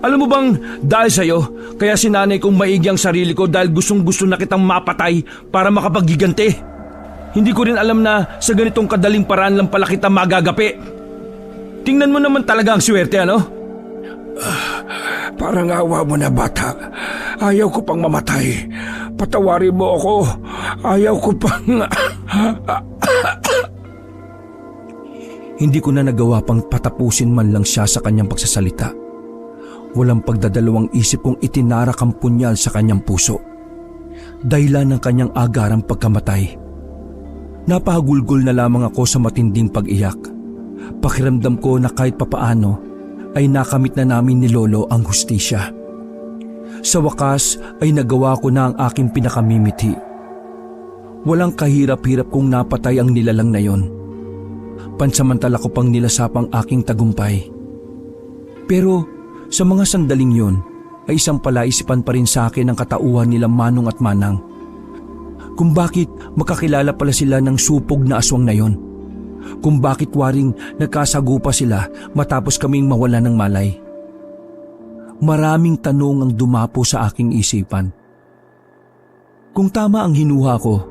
Alam mo bang dahil sa'yo, kaya sinanay kong maigi ang sarili ko dahil gustong-gusto na kitang mapatay para makapaggiganti. Hindi ko rin alam na sa ganitong kadaling paraan lang pala kita magagapi. Tingnan mo naman talaga ang swerte, ano? Parang awa mo na, bata. Ayaw ko pang mamatay. Patawarin mo ako. Ayaw ko pang... Hindi ko na nagawa pang patapusin man lang siya sa kanyang pagsasalita. Walang pagdadalawang isip kong itinarak ang punyal sa kanyang puso. Dahilan ng kanyang agarang pagkamatay. Napahagulgol na lamang ako sa matinding pag-iyak. Pakiramdam ko na kahit papaano ay nakamit na namin ni Lolo ang hustisya. Sa wakas ay nagawa ko na ang aking pinakamimiti. Walang kahirap-hirap kong napatay ang nilalang na yon. Pansamantala ko pang nilasapang aking tagumpay. Pero sa mga sandaling yon ay isang palaisipan pa rin sa akin ang katauhan nila Manong at Manang. Kung bakit makakilala pala sila ng supog na aswang na yon. Kung bakit waring nagkasagupa sila matapos kaming mawala ng malay. Maraming tanong ang dumapo sa aking isipan. Kung tama ang hinuha ko,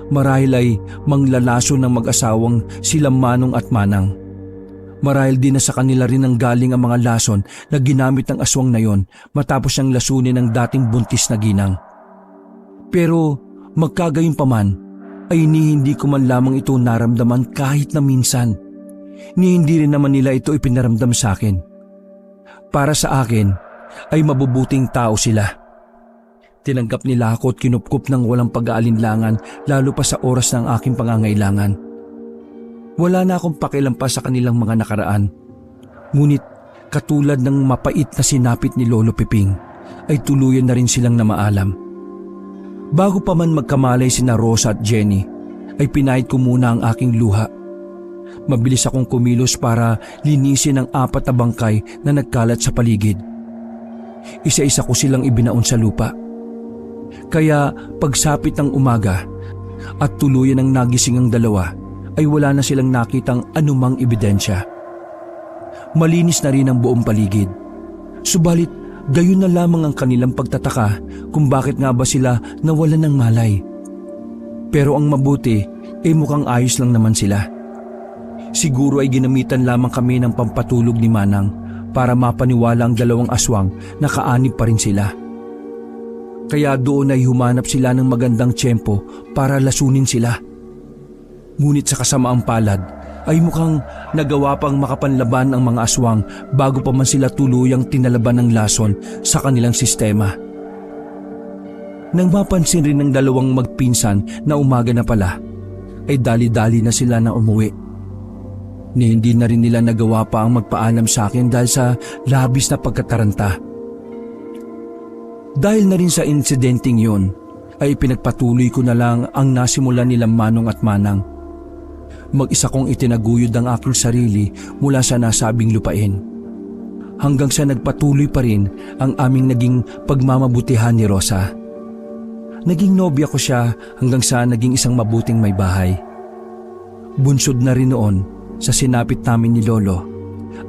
marahil ay manglalaso ng mag-asawang sila Manong at Manang. Marahil din na sa kanila rin ang galing ang mga lason na ginamit ng aswang na yon matapos siyang lasunin ng dating buntis na ginang. Pero magkagayon pa man, ay hindi ko man lamang ito naramdaman kahit na minsan. Hindi rin naman nila ito ipinaramdam sa akin. Para sa akin, ay mabubuting tao sila. Tinanggap nila ako at kinupkup ng walang pag-aalinlangan lalo pa sa oras ng aking pangangailangan. Wala na akong pakialam pa sa kanilang mga nakaraan. Ngunit katulad ng mapait na sinapit ni Lolo Piping, ay tuluyan na rin silang namaalam. Bago pa man magkamalay sina Rosa at Jenny, ay pinahid ko muna ang aking luha. Mabilis akong kumilos para linisin ang 4 na bangkay na nagkalat sa paligid. Isa-isa ko silang ibinaon sa lupa. Kaya pagsapit ng umaga at tuluyan ng nagising ang dalawa, ay wala na silang nakitang anumang ebidensya. Malinis na rin ang buong paligid. Subalit, gayon na lamang ang kanilang pagtataka kung bakit nga ba sila nawalan ng malay. Pero ang mabuti ay mukhang ayos lang naman sila. Siguro ay ginamitan lamang kami ng pampatulog ni Manang para mapaniwala ang 2 aswang na kaanib pa rin sila. Kaya doon ay humanap sila ng magandang tiyempo para lasunin sila. Ngunit sa kasamaang palad ay mukhang nagawa pang makapanlaban ang mga aswang bago pa man sila tuluyang tinalaban ng lason sa kanilang sistema. Nang mapansin rin ng 2 magpinsan na umaga na pala, ay dali-dali na sila na umuwi. Ni hindi na rin nila nagawa pa ang magpaalam sa akin dahil sa labis na pagkataranta. Dahil na rin sa insidenteng yon, ay pinagpatuloy ko na lang ang nasimulan nila Manong at Manang. Mag-isa kong itinaguyod ang aking sarili mula sa nasabing lupain. Hanggang sa nagpatuloy pa rin ang aming naging pagmamabutihan ni Rosa. Naging nobya ko siya hanggang sa naging isang mabuting may bahay. Bunsod na rin noon sa sinapit namin ni Lolo,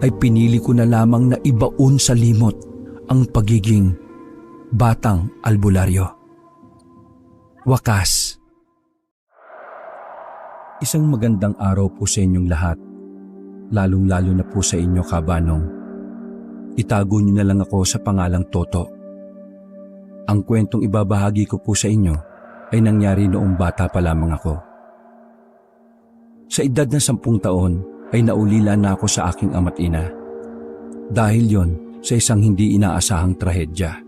ay pinili ko na lamang na ibaon sa limot ang pagiging batang albularyo. Wakas. Isang magandang araw po sa inyong lahat. lalong-lalo na po sa inyo, Kabanong. Itago niyo na lang ako sa pangalang Toto. Ang kwentong ibabahagi ko po sa inyo ay nangyari noong bata pa lamang ako. Sa edad na 10 taon ay naulila na ako sa aking ama't ina. Dahil yon sa isang hindi inaasahang trahedya.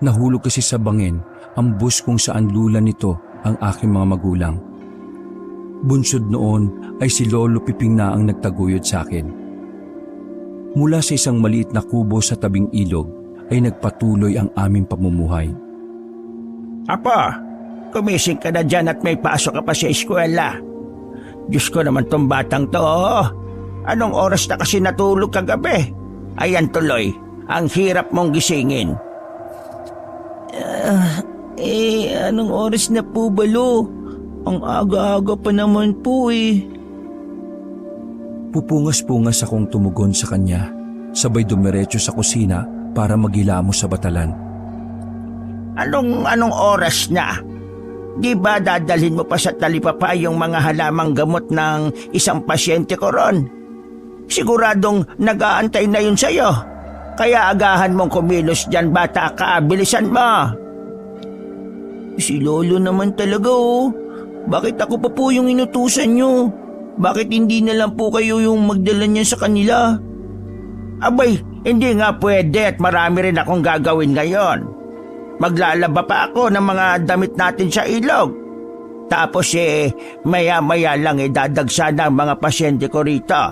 Nahulog kasi sa bangin ang bus kung saan lula nito ang aking mga magulang. Bunsod noon ay si Lolo Piping na ang nagtaguyod sa akin. Mula sa isang maliit na kubo sa tabing ilog ay nagpatuloy ang aming pamumuhay. Apa, kumising ka na dyan at may pasok ka pa sa eskwela. Diyos ko naman tong batang to. Anong oras na kasi natulog kagabi? Ayan tuloy, ang hirap mong gisingin. Anong oras na po ba, Lo? Ang aga-aga pa naman po eh. Pupungas-pungas akong tumugon sa kanya, sabay dumiretso sa kusina para maghilamos sa batalan. Anong oras na? Di ba dadalhin mo pa sa talipapa yung mga halamang gamot ng isang pasyente ko ron? Siguradong nag-aantay na yun sa'yo. Kaya agahan mong kumilos dyan, bata ka, bilisan mo. Si Lolo naman talaga oh. Bakit ako pa po yung inutusan nyo? Bakit hindi na lang po kayo yung magdala niya sa kanila? Abay, hindi nga pwede at marami rin akong gagawin ngayon. Maglalaba pa ako ng mga damit natin sa ilog. Tapos maya-maya lang dadagsa ng mga pasyente ko rito.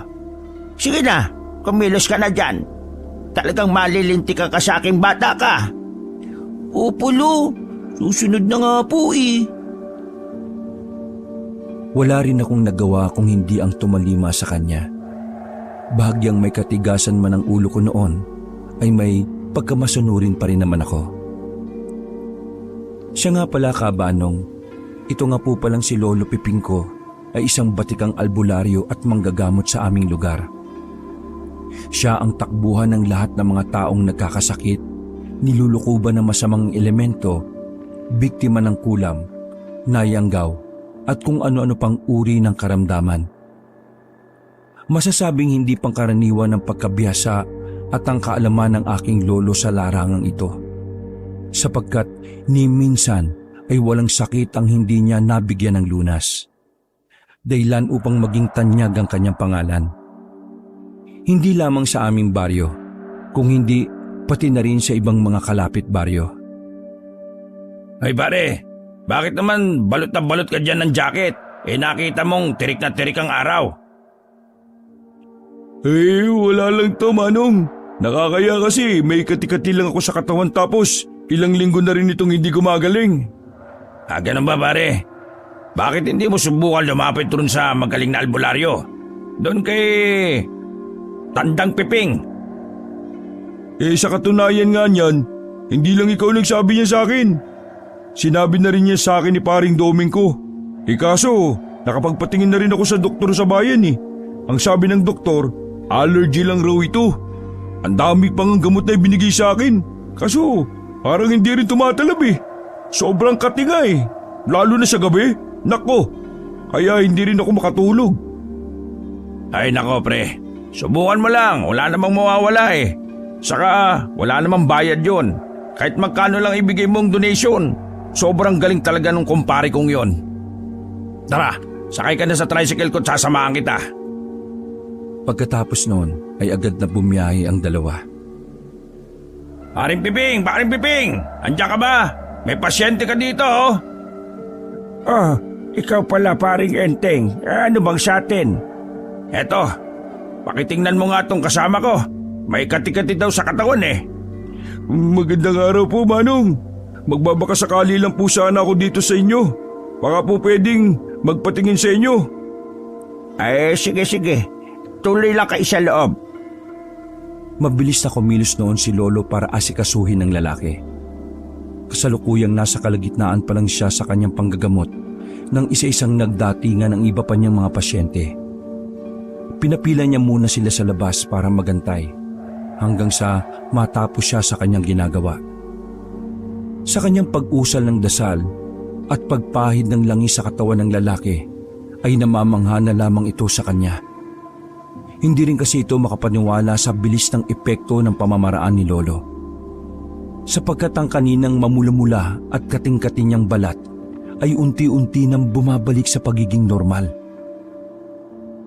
Sige na, kumilos ka na dyan. Talagang malilinti ka sa aking bata ka. Opo, Lo. Susunod na nga po eh. Wala rin akong nagawa kung hindi ang tumalima sa kanya. Bahagyang may katigasan man ang ulo ko noon, ay may pagkamasunurin pa rin naman ako. Siya nga pala, Kabanong, ito nga po palang si Lolo Piping ko ay isang batikang albularyo at manggagamot sa aming lugar. Siya ang takbuhan ng lahat ng mga taong nagkakasakit, nilulukuban ng masamang elemento, biktima ng kulam, nayanggaw, at kung ano-ano pang uri ng karamdaman. Masasabing hindi pangkaraniwan ng pagkabihasa at ang kaalaman ng aking lolo sa larangang ito, sapagkat ni minsan ay walang sakit ang hindi niya nabigyan ng lunas. Dahilan upang maging tanyag ang kanyang pangalan. Hindi lamang sa aming baryo, kung hindi pati na rin sa ibang mga kalapit baryo. Ay pare, bakit naman balot na balot ka dyan ng jacket? Nakita mong tirik na tirik ang araw. Wala lang to, Manong. Nakakaya kasi may kati-kati lang ako sa katawan tapos ilang linggo na rin itong hindi gumagaling. Ganun ba pare? Bakit hindi mo subukan lumapit doon sa magaling na albularyo? Doon kay Tandang Piping. Sa katunayan nga niyan, hindi lang ikaw nagsabi niya sa akin. Sinabi na rin niya sa akin ni Paring Domingo. Kaso, nakapagpatingin na rin ako sa doktor sa bayan eh. Ang sabi ng doktor, allergy lang raw ito. Ang dami pang gamot na ibinigay sa akin. Kaso, parang hindi rin tumatalab eh. Sobrang kati nga eh. Lalo na sa gabi. Nako, kaya hindi rin ako makatulog. Ay nako pre, subukan mo lang. Wala namang mawawala eh. Saka, wala namang bayad yun. Kahit magkano lang ibigay mong donation. Sobrang galing talaga nung kumpare kong yon. Tara, sakay ka na sa tricycle ko at sasamahan kita. Pagkatapos noon ay agad na bumiyahe ang dalawa. Paring Piping! Paring Piping! Andiyan ka ba? May pasyente ka dito oh. Ikaw pala paring Enteng. Ano bang sa atin? Eto, pakitingnan mo nga tong kasama ko. May kati-kati daw sa katawan eh. Magandang araw po, Manong. Magbabakasakali lang po sana ako dito sa inyo. Baka po pwedeng magpatingin sa inyo. Sige. Tuloy lang kayo sa loob. Mabilis na kumilos noon si Lolo para asikasuhin ng lalaki. Kasalukuyang nasa kalagitnaan pa lang siya sa kanyang panggagamot nang isa-isang nagdatingan ang iba pa niyang mga pasyente. Pinapila niya muna sila sa labas para magantay hanggang sa matapos siya sa kanyang ginagawa. Sa kanyang pag-usal ng dasal at pagpahid ng langis sa katawan ng lalaki ay namamangha na lamang ito sa kanya. Hindi rin kasi ito makapaniwala sa bilis ng epekto ng pamamaraan ni Lolo. Sapagkat ang kaninang mamula-mula at kating-kating niyang balat ay unti-unti nang bumabalik sa pagiging normal.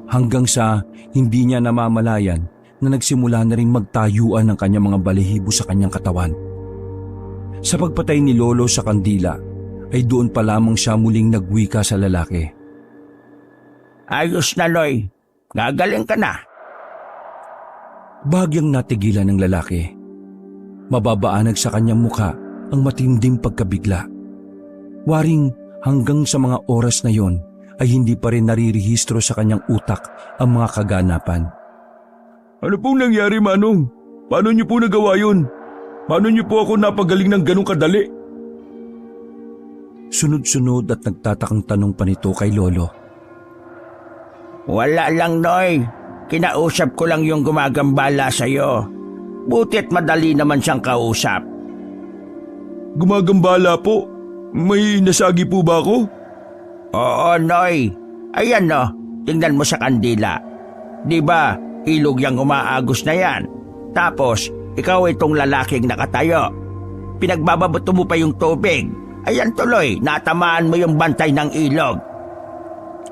Hanggang sa hindi niya namamalayan na nagsimula na rin magtayuan ng kanyang mga balahibo sa kanyang katawan. Sa pagpatay ni Lolo sa kandila ay doon pa lamang siya muling nagwika sa lalaki. Ayos na, Loy. Gagaling ka na. Bagyang natigilan ng lalaki. Mababaanag sa kanyang mukha ang matinding pagkabigla. Waring hanggang sa mga oras na yon ay hindi pa rin narirehistro sa kanyang utak ang mga kaganapan. Ano pong nangyari, Manong? Paano niyo po nagawa yun? Paano niyo po ako napagaling ng ganong kadali? Sunod-sunod at nagtatakang tanong pa nito kay Lolo. Wala lang, Noy. Kinausap ko lang yung gumagambala sa'yo. Buti't madali naman siyang kausap. Gumagambala po? May nasagi po ba ako? Oo, Noy. Ayan no, tingnan mo sa kandila. Di ba, ilog yang umaagos na yan. Tapos, ikaw itong lalaking nakatayo. Pinagbababato mo pa yung tubig. Ayan tuloy, natamaan mo yung bantay ng ilog.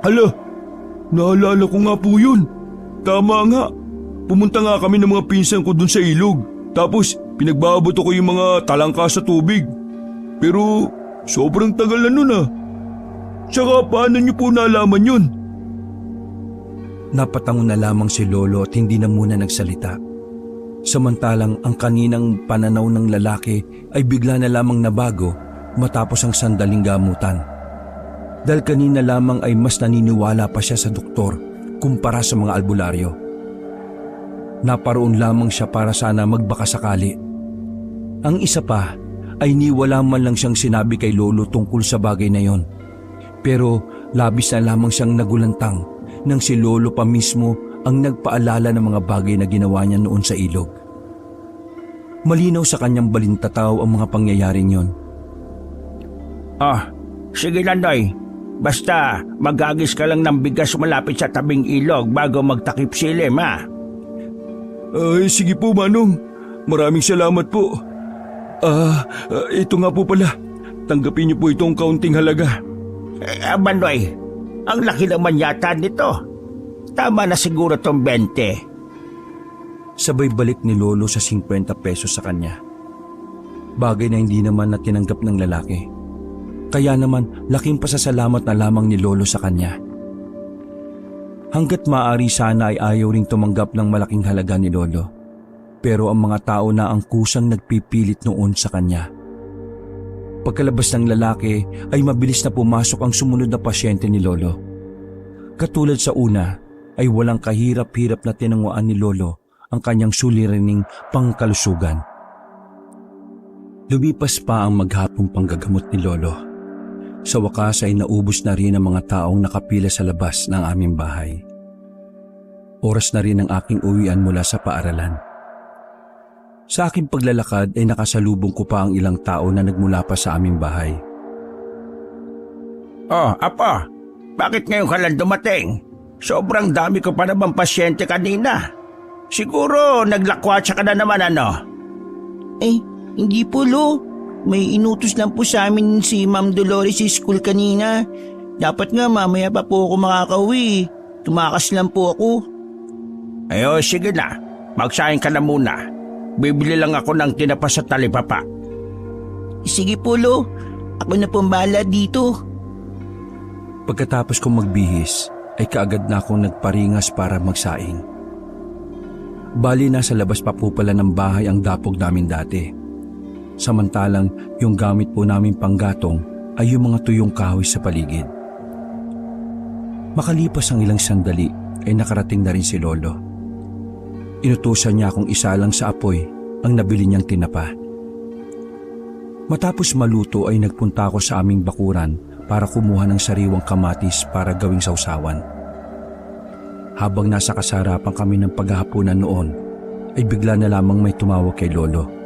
Hala, naalala ko nga po yun. Tama nga. Pumunta nga kami ng mga pinsan ko dun sa ilog. Tapos pinagbabato ko yung mga talangka sa tubig. Pero sobrang tagal na nun ah. Tsaka paano niyo po nalaman yun? Napatango na lamang si Lolo at hindi na muna nagsalita. Samantalang ang kaninang pananaw ng lalaki ay bigla na lamang nabago matapos ang sandaling gamutan. Dahil kanina lamang ay mas naniniwala pa siya sa doktor kumpara sa mga albularyo. Naparoon lamang siya para sana magbakasakali. Ang isa pa ay niwala man lang siyang sinabi kay Lolo tungkol sa bagay na yon. Pero labis na lamang siyang nagulantang nang si Lolo pa mismo ang nagpaalala ng mga bagay na ginawa niya noon sa ilog. Malinaw sa kanyang balintataw ang mga pangyayaring yon. Sige na, Noy. Basta magagis ka lang ng bigas malapit sa tabing ilog bago magtakip silim, ha? Ay, sige po, Manong. Maraming salamat po. Ito nga po pala. Tanggapin niyo po itong kaunting halaga. Noy, ang laki naman yata nito. Tama na siguro tong 20. Sabay balik ni Lolo sa 50 pesos sa kanya. Bagay na hindi naman na tinanggap ng lalaki. Kaya naman laking pasasalamat na lamang ni Lolo sa kanya. Hanggat maaari sana ay ayaw ring tumanggap ng malaking halaga ni Lolo. Pero ang mga tao na ang kusang nagpipilit noon sa kanya. Pagkalabas ng lalaki ay mabilis na pumasok ang sumunod na pasyente ni Lolo. Katulad sa una ay walang kahirap-hirap na tinanguan ni Lolo ang kanyang suliraning pangkalusugan. Lumipas pa ang maghapong panggagamot ni Lolo. Sa wakas ay naubos na rin ang mga taong nakapila sa labas ng aming bahay. Oras na rin ang aking uwian mula sa paaralan. Sa aking paglalakad ay nakasalubong ko pa ang ilang tao na nagmula pa sa aming bahay. Apo, bakit ngayon ka lang dumating? Sobrang dami ko pa naman pasyente kanina. Siguro naglakwatsa ka na naman, ano? Hindi po, Lo. May inutos lang po sa amin si Ma'am Dolores sa school kanina. Dapat nga mamaya pa po ako makakauwi. Tumakas lang po ako. Sige na. Magsahin ka na muna. Bibili lang ako ng tinapa sa talipapa. Sige po, Lo. Ako na pong bahala dito. Pagkatapos kong magbihis ay kaagad na akong nagparingas para magsaing. Bali nasa labas pa po pala ng bahay ang dapog namin dati. Samantalang yung gamit po namin panggatong ay yung mga tuyong kahoy sa paligid. Makalipas ang ilang sandali ay nakarating na rin si Lolo. Inutusan niya akong isalang sa apoy ang nabili niyang tinapa. Matapos maluto ay nagpunta ako sa aming bakuran para kumuha ng sariwang kamatis para gawing sausawan. Habang nasa kasarapan kami ng paghahaponan noon ay bigla na lamang may tumawag kay Lolo.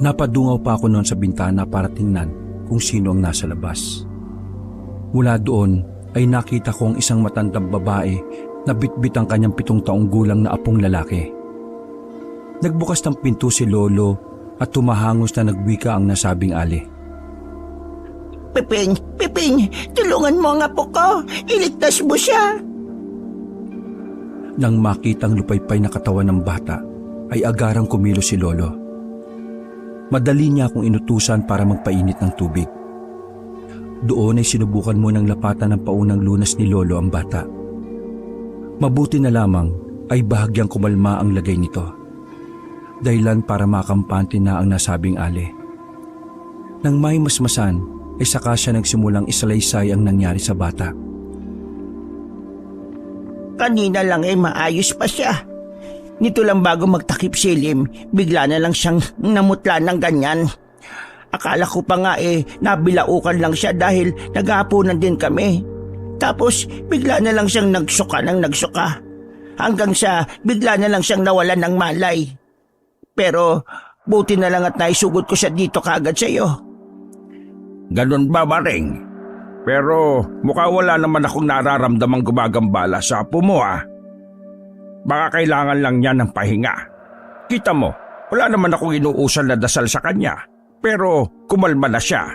Napadungaw pa ako noon sa bintana para tingnan kung sino ang nasa labas. Mula doon ay nakita ko ang isang matandang babae Nabitbit ang kanyang 7 taong gulang na apong lalaki. Nagbukas ng pinto si Lolo at tumahangos na nagwika ang nasabing ali. Piping, Piping, tulungan mo ang apo ko. Iligtas mo siya. Nang makitang lupaypay na katawan ng bata, ay agarang kumilos si Lolo. Madali niya akong inutusan para magpainit ng tubig. Doon ay sinubukan mo ng lapatan ng paunang lunas ni Lolo ang bata. Mabuti na lamang ay bahagyang kumalma ang lagay nito. Dahilan para makampante na ang nasabing ali. Nang may masmasan, ay saka siya nagsimulang isalaysay ang nangyari sa bata. Kanina lang ay maayos pa siya. Nito lang bago magtakip silim, bigla na lang siyang namutla ng ganyan. Akala ko pa nga nabilaukan lang siya dahil naghahaponan din kami. Tapos bigla na lang siyang nagsuka ng nagsuka. Hanggang sa bigla na lang siyang nawalan ng malay. Pero buti na lang at naisugod ko siya dito kaagad sa iyo. Ganun ba, Maring? Pero mukha wala naman akong nararamdamang gumagambala sa apo mo ah. Baka kailangan lang niya ng pahinga. Kita mo, wala naman akong inuusal na dasal sa kanya. Pero kumalma na siya.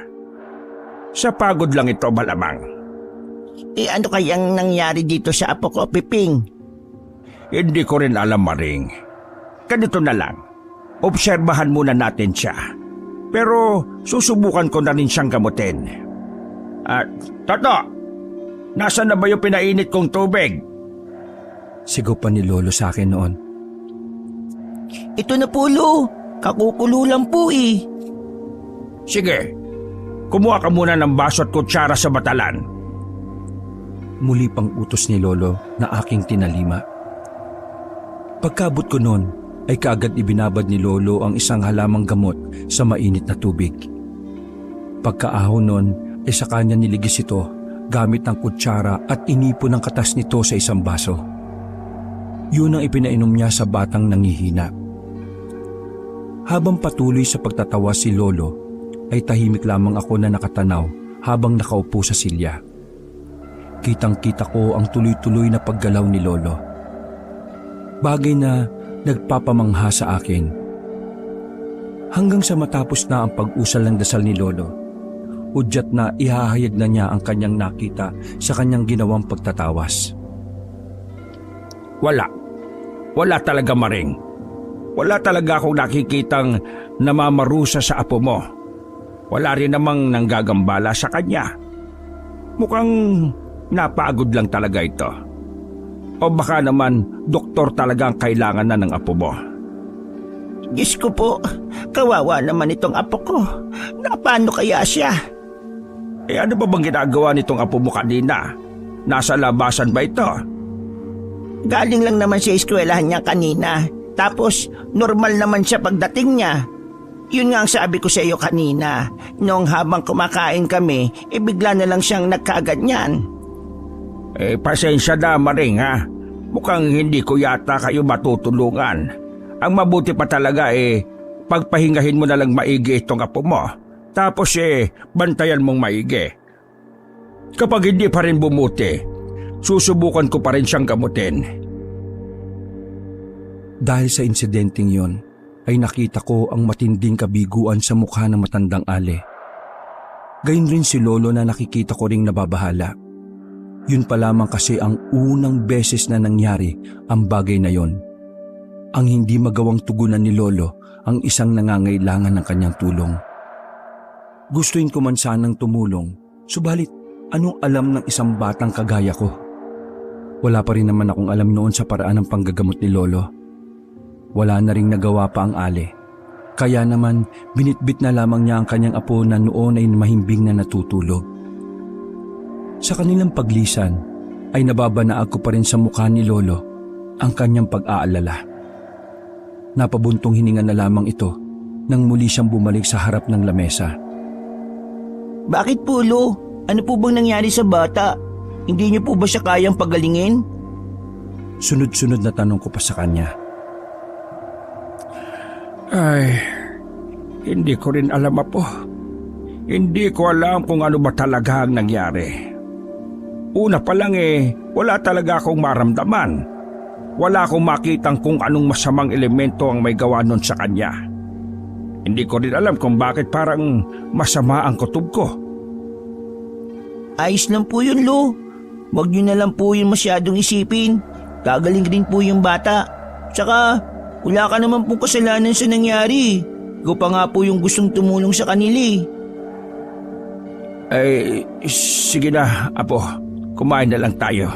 Sa pagod lang ito malamang. Ano kayang nangyari dito sa apo ko, Piping? Hindi ko rin alam, Maring. Ganito na lang. Obserbahan muna natin siya. Pero susubukan ko na rin siyang gamutin. Toto! Nasaan na ba yung pinainit kong tubig? Sigaw pa ni Lolo sa akin noon. Ito na po, Lo. Kakukulo lang po eh. Sige, kumuha ka muna ng baso at kutsara sa batalan. Muli pang utos ni Lolo na aking tinalima. Pagkabot ko noon, ay kaagad ibinabad ni Lolo ang isang halamang gamot sa mainit na tubig. Pagkaahon noon ay sa kanya niligis ito gamit ng kutsara at inipon ang katas nito sa isang baso. Yun ang ipinainom niya sa batang nangihina. Habang patuloy sa pagtatawa si Lolo, ay tahimik lamang ako na nakatanaw habang nakaupo sa silya. Kitang-kita ko ang tuloy-tuloy na paggalaw ni Lolo. Bagay na nagpapamangha sa akin. Hanggang sa matapos na ang pag-usal ng dasal ni Lolo, udyat na ihahayag na niya ang kanyang nakita sa kanyang ginawang pagtatawas. Wala talaga, Maring. Wala talaga akong nakikitang namamarusa sa apo mo. Wala rin namang nanggagambala sa kanya. Mukhang napagod lang talaga ito. O baka naman doktor talaga ang kailangan na ng apo mo. Diyos ko po, kawawa naman itong apo ko. Paano kaya siya? Ano ba bang ginagawa nitong apo mo kanina? Nasa labasan ba ito? Galing lang naman sa eskwelahan niya kanina. Tapos normal naman siya pagdating niya. Yun nga ang sabi ko sa iyo kanina. Noong habang kumakain kami, bigla na lang siyang nagkaagad niyan. Pasensya na, Maring ha. Mukhang hindi ko yata kayo matutulungan. Ang mabuti pa talaga pagpahingahin mo na lang maigi itong apo mo. Tapos bantayan mong maigi. Kapag hindi pa rin bumuti, susubukan ko pa rin siyang gamutin. Dahil sa insidenteng yon, ay nakita ko ang matinding kabiguan sa mukha ng matandang ali. Gayun rin si Lolo na nakikita ko ring nababahala. Yun pa lamang kasi ang unang beses na nangyari ang bagay na yon. Ang hindi magawang tugunan ni Lolo ang isang nangangailangan ng kanyang tulong. Gustuin ko man sanang tumulong, subalit anong alam ng isang batang kagaya ko? Wala pa rin naman akong alam noon sa paraan ng panggagamot ni Lolo. Wala na ring nagawa pa ang ali. Kaya naman binitbit na lamang niya ang kanyang apo na noon ay mahimbing na natutulog. Sa kanilang paglisan ay nababanaag ko pa rin sa mukha ni Lolo ang kanyang pag-aalala. Napabuntong hininga na lamang ito nang muli siyang bumalik sa harap ng lamesa. Bakit po, Lo? Ano po bang nangyari sa bata? Hindi niyo po ba siya kayang pagalingin? Sunod-sunod na tanong ko pa sa kanya. Hindi ko rin alam, apo. Hindi ko alam kung ano ba talaga ang nangyari. Una pa lang wala talaga akong maramdaman. Wala akong makitang kung anong masamang elemento ang may gawa nun sa kanya. Hindi ko rin alam kung bakit parang masama ang kutob ko. Ayos lang po yun, Lo. Huwag niyo na lang po yun masyadong isipin. Gagaling rin po yung bata. Tsaka, wala ka naman pong kasalanan sa nangyari. Ikaw pa nga po yung gustong tumulong sa kanila. Sige na, Apo. Kumain na lang tayo.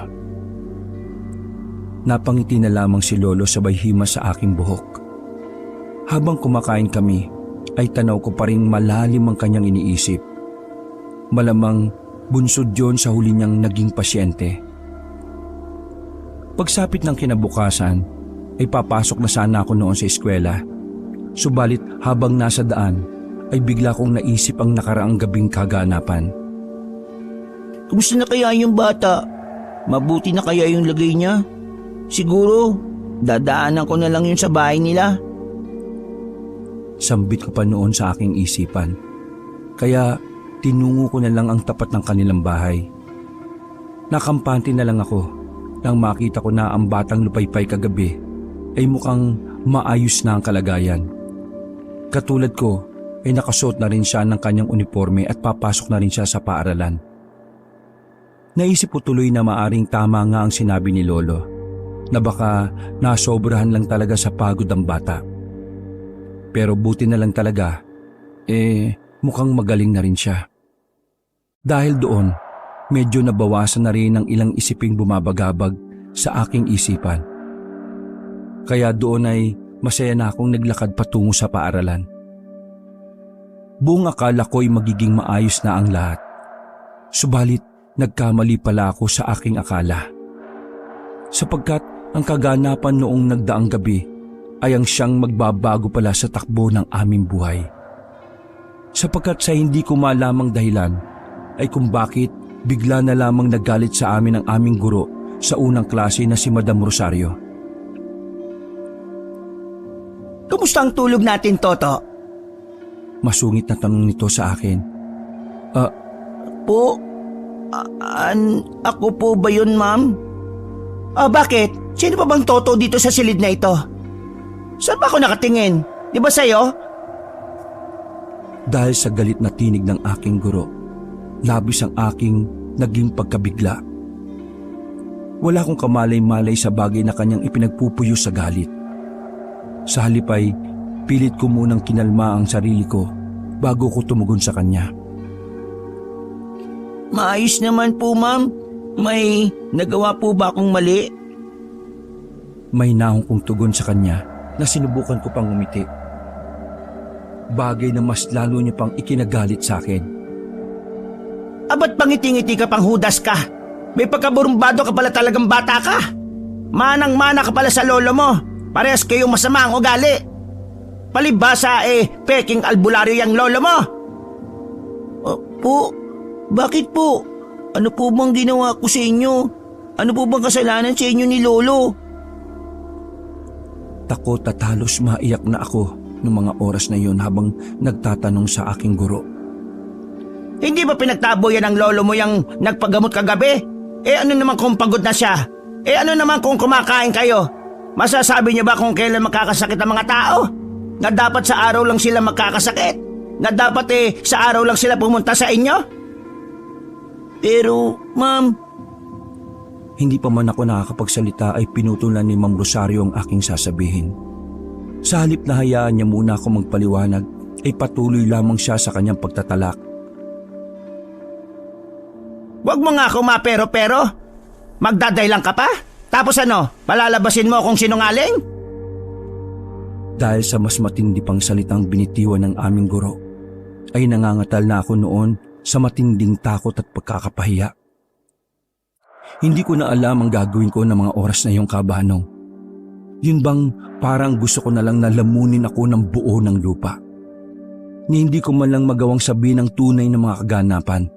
Napangiti na lamang si Lolo sabay hima sa aking buhok. Habang kumakain kami, ay tanaw ko pa rin malalim ang kanyang iniisip. Malamang bunsod yun sa huli niyang naging pasyente. Pagsapit ng kinabukasan, ay papasok na sana ako noon sa eskwela. Subalit habang nasa daan, ay bigla kong naisip ang nakaraang gabing kaganapan. Kumusta na kaya yung bata? Mabuti na kaya yung lagay niya? Siguro, dadaanan ko na lang yun sa bahay nila. Sambit ko pa noon sa aking isipan. Kaya tinungo ko na lang ang tapat ng kanilang bahay. Nakampante na lang ako nang makita ko na ang batang lupaypay kagabi ay mukhang maayos na ang kalagayan. Katulad ko ay nakasuot na rin siya ng kanyang uniforme at papasok na rin siya sa paaralan. Naisip ko tuloy na maaring tama nga ang sinabi ni Lolo na baka nasobrahan lang talaga sa pagod ang bata. Pero buti na lang talaga, mukhang magaling na rin siya. Dahil doon, medyo nabawasan na rin ang ilang isiping bumabagabag sa aking isipan. Kaya doon ay masaya na akong naglakad patungo sa paaralan. Buong akala ko'y magiging maayos na ang lahat. Subalit, nagkamali pala ako sa aking akala. Sapagkat ang kaganapan noong nagdaang gabi ay ang siyang magbabago pala sa takbo ng aming buhay. Sapagkat sa hindi ko malamang dahilan ay kung bakit bigla na lamang nagalit sa amin ang aming guro sa unang klase na si Madam Rosario. Kumusta ang tulog natin, Toto? Masungit na tanong nito sa akin. Ako po ba yun, ma'am? Bakit? Sino pa bang Toto dito sa silid na ito? Saan ba ako nakatingin? Di ba sa'yo? Dahil sa galit na tinig ng aking guro, labis ang aking naging pagkabigla. Wala akong kamalay-malay sa bagay na kanyang ipinagpupuyo sa galit. Sa halip ay pilit ko munang kinalma ang sarili ko bago ko tumugon sa kanya. Maayos naman po, ma'am. May nagawa po ba akong mali? May nahong kong tugon sa kanya na sinubukan ko pang umiti. Bagay na mas lalo niya pang ikinagalit sa akin. Ba't pangiti-ngiti ka pang hudas ka? May pagkaburumbado ka pala talagang bata ka. Manang-mana ka pala sa lolo mo. Parehas kayong masama ang ugali. Palibasa peking albularyo yung lolo mo. Bakit po? Ano po bang ginawa ko sa inyo? Ano po bang kasalanan sa inyo ni Lolo? Takot at halos maiyak na ako noong mga oras na yun habang nagtatanong sa aking guro. Hindi ba pinagtabo yan ng lolo mo yung nagpagamot kagabi? Ano naman kung pagod na siya? Ano naman kung kumakain kayo? Masasabi niyo ba kung kailan makakasakit ang mga tao? Na dapat sa araw lang sila magkakasakit? Na dapat sa araw lang sila pumunta sa inyo? Pero, ma'am... Hindi pa man ako nakakapagsalita ay pinutulan ni Ma'am Rosario ang aking sasabihin. Sa halip na hayaan niya muna ako magpaliwanag, ay patuloy lamang siya sa kanyang pagtatalak. Huwag mo nga ako mapero-pero. Magdadaylang ka pa? Tapos palalabasin mo akong sinungaling? Dahil sa mas matindi pang salitang binitiwan ng aming guro, ay nangangatal na ako noon sa matinding takot at pagkakapahiya. Hindi ko na alam ang gagawin ko ng mga oras na yung kabanong. Yun bang parang gusto ko na lang nalamunin ako ng buo ng lupa. Ni hindi ko man lang magawang sabihin ang tunay na mga kaganapan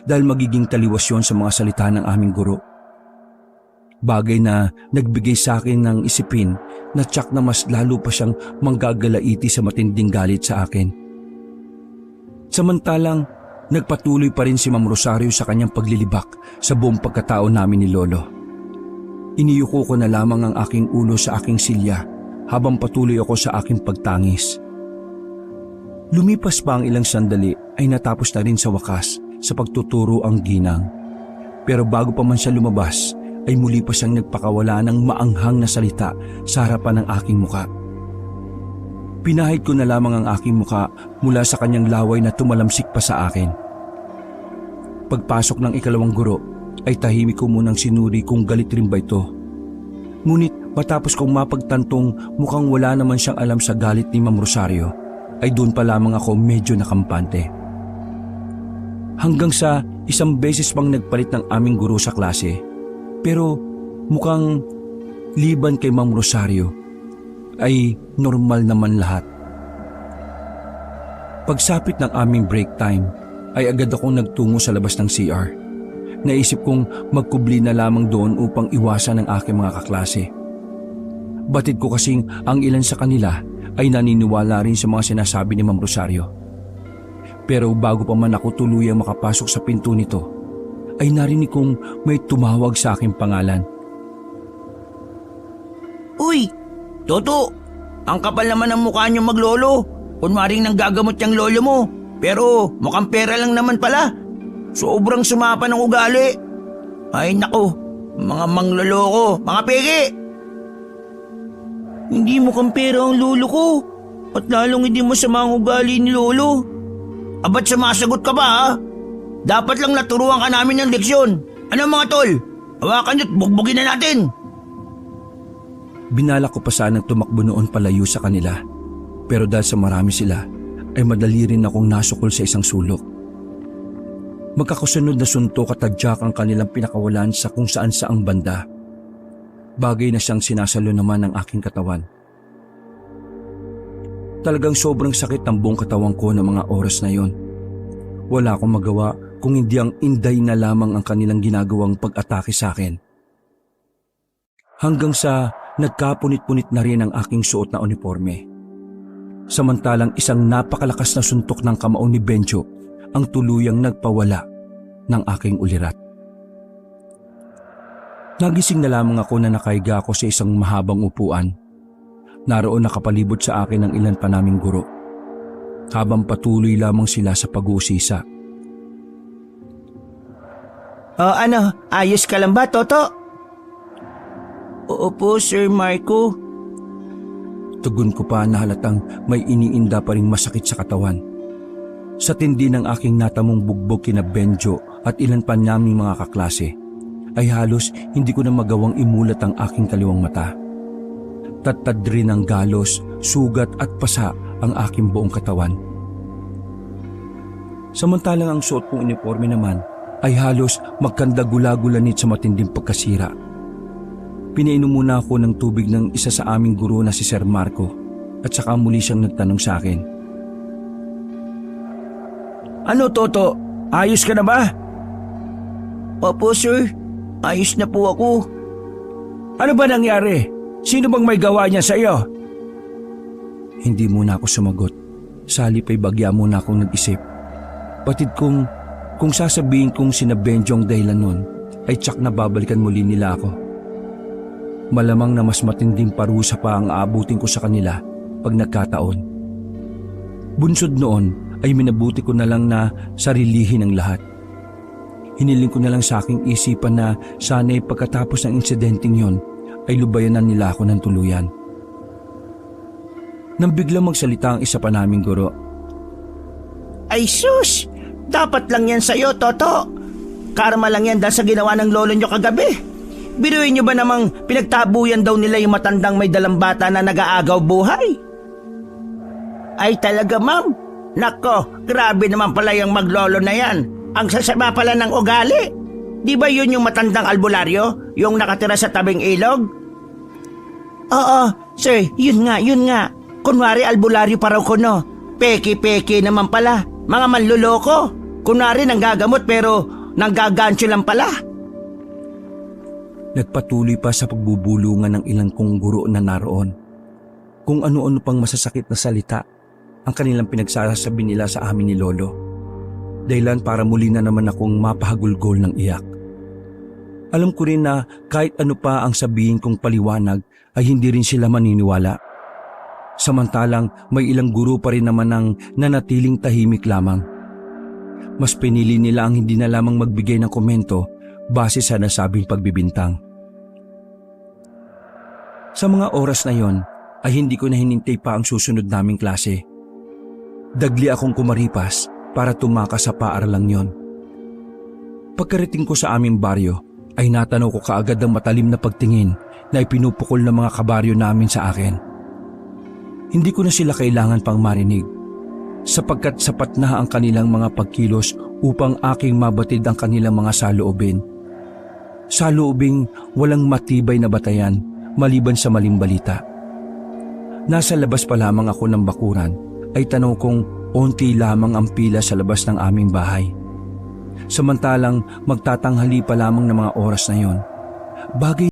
dahil magiging taliwas yun sa mga salita ng aming guro. Bagay na nagbigay sa akin ng isipin na tsak na mas lalo pa siyang manggagalaiti sa matinding galit sa akin. Samantalang nagpatuloy pa rin si Ma'am Rosario sa kanyang paglilibak sa buong pagkatao namin ni Lolo. Iniyuko ko na lamang ang aking ulo sa aking silya habang patuloy ako sa aking pagtangis. Lumipas pa ang ilang sandali ay natapos na rin sa wakas sa pagtuturo ang ginang. Pero bago pa man siya lumabas ay muli pa siyang nagpakawala ng maanghang na salita sa harapan ng aking muka. Pinahid ko na lamang ang aking muka mula sa kanyang laway na tumalamsik pa sa akin. Pagpasok ng ikalawang guro ay tahimik ko munang sinuri kung galit rin ba ito. Ngunit matapos kong mapagtantong mukhang wala naman siyang alam sa galit ni Ma'am Rosario, ay doon pa lamang ako medyo nakampante. Hanggang sa isang beses pang nagpalit ng aming guro sa klase, pero mukhang liban kay Ma'am Rosario ay normal naman lahat. Pagsapit ng aming break time ay agad akong nagtungo sa labas ng CR. Naisip kong magkubli na lamang doon upang iwasan ang aking mga kaklase. Batid ko kasing ang ilan sa kanila ay naniniwala rin sa mga sinasabi ni Ma'am Rosario. Pero bago pa man ako tuluyang makapasok sa pinto nito, ay narinig kong may tumawag sa aking pangalan. Uy, Toto! Ang kapal naman ng mukha niyong maglolo. Kunwaring nanggagamot yung lolo mo. Pero mukhang pera lang naman pala. Sobrang sumapa ng ugali. Ay nako, mga mangloloko, mga peke! Hindi mukhang pera ang lolo ko. At lalong hindi masama ang ugali ni lolo. Abat sumasagot ka ba ha? Dapat lang naturuan ka namin ng leksyon. Ano mga tol? Hawakan niyo't bugbugin na natin. Binalak ko pa sanang tumakbo noon palayo sa kanila. Pero dahil sa marami sila, ay madali rin akong nasukol sa isang sulok. Magkakasunod na suntok at tadyak ang kanilang pinakawalan sa kung saan saang banda. Bagay na siyang sinasalo naman ng aking katawan. Talagang sobrang sakit ang buong katawan ko ng mga oras na yon. Wala akong magawa kung hindi ang inday na lamang ang kanilang ginagawang pag-atake sa akin. Hanggang sa nagkapunit-punit na rin ang aking suot na uniforme. Samantalang isang napakalakas na suntok ng kamao ni Benjo ang tuluyang nagpawala ng aking ulirat. Nagising na lamang ako na nakahiga ako sa isang mahabang upuan. Naroon nakapalibot sa akin ang ilan pa naming guro, habang patuloy lamang sila sa pag-uusisa. Ayos ka lang ba, Toto? Opo, Sir Marco. Tugon ko pa na halatang may iniinda pa ring masakit sa katawan. Sa tindi ng aking natamong bugbog kina Benjo at ilan pa naming mga kaklase, ay halos hindi ko na magawang imulat ang aking kaliwang mata. Tattad rin ng galos, sugat at pasa ang aking buong katawan. Samantalang ang suot kong uniforme naman ay halos magkandagula-gulanit sa matinding pagkasira. Pinainom muna ako ng tubig ng isa sa aming guro na si Sir Marco at saka muli siyang nagtanong sa akin. Ano, Toto? Ayos ka na ba? Opo, sir. Ayos na po ako. Ano ba nangyari? Sino bang may gawa niya sa iyo? Hindi muna ako sumagot. Sa halip ay bagya muna akong nag-isip. Batid kong kung sasabihin kong sina Benjo ang dahilan nun, ay tsak na babalikan muli nila ako. Malamang na mas matinding parusa pa ang aabutin ko sa kanila pag nagkataon. Bunsod noon ay minabuti ko na lang na sarilihin ang lahat. Hiniling ko na lang sa aking isipan na sana'y pagkatapos ng insidenteng yon ay lubayanan nila ako ng tuluyan. Nang biglang magsalita ang isa pa naming guro. Ay sus! Dapat lang yan sa'yo, Toto. Karma lang yan dahil sa ginawa ng lolo nyo kagabi. Biruin nyo ba namang pinagtabuyan daw nila yung matandang may dalang bata na nag-aagaw buhay? Ay talaga, ma'am. Nako, grabe naman pala yung maglolo na yan. Ang sasama pala ng ugali. Di ba yun yung matandang albularyo? Yung nakatira sa tabing ilog? Oo, sir, yun nga. Kunwari albularyo pa raw kuno. Peki-peki naman pala. Mga manluloko. Kunwari nanggagamot pero nanggagancho lang pala. Nagpatuloy pa sa pagbubulungan ng ilang kong guro na naroon. Kung ano-ano pang masasakit na salita ang kanilang pinagsasabi nila sa amin ni Lolo. Dahilan para muli na naman akong mapahagulgol ng iyak. Alam ko rin na kahit ano pa ang sabihin kong paliwanag ay hindi rin sila maniniwala. Samantalang may ilang guro pa rin naman ang nanatiling tahimik lamang. Mas pinili nila ang hindi na lamang magbigay ng komento base sa nasabing pagbibintang. Sa mga oras na yon ay hindi ko na hinintay pa ang susunod naming klase. Dagli akong kumaripas para tumakas sa paaralang yon. Pagkarating ko sa aming baryo ay natanaw ko kaagad ang matalim na pagtingin na ipinupukol ng mga kabaryo namin sa akin. Hindi ko na sila kailangan pang marinig sapagkat sapat na ang kanilang mga pagkilos upang aking mabatid ang kanilang mga saloobin. Saloobing walang matibay na batayan maliban sa maling balita. Nasa labas pa lamang ako ng bakuran ay tanaw kong onti lamang ang pila sa labas ng aming bahay. Samantalang magtatanghali pa lamang ng mga oras na yon, bagay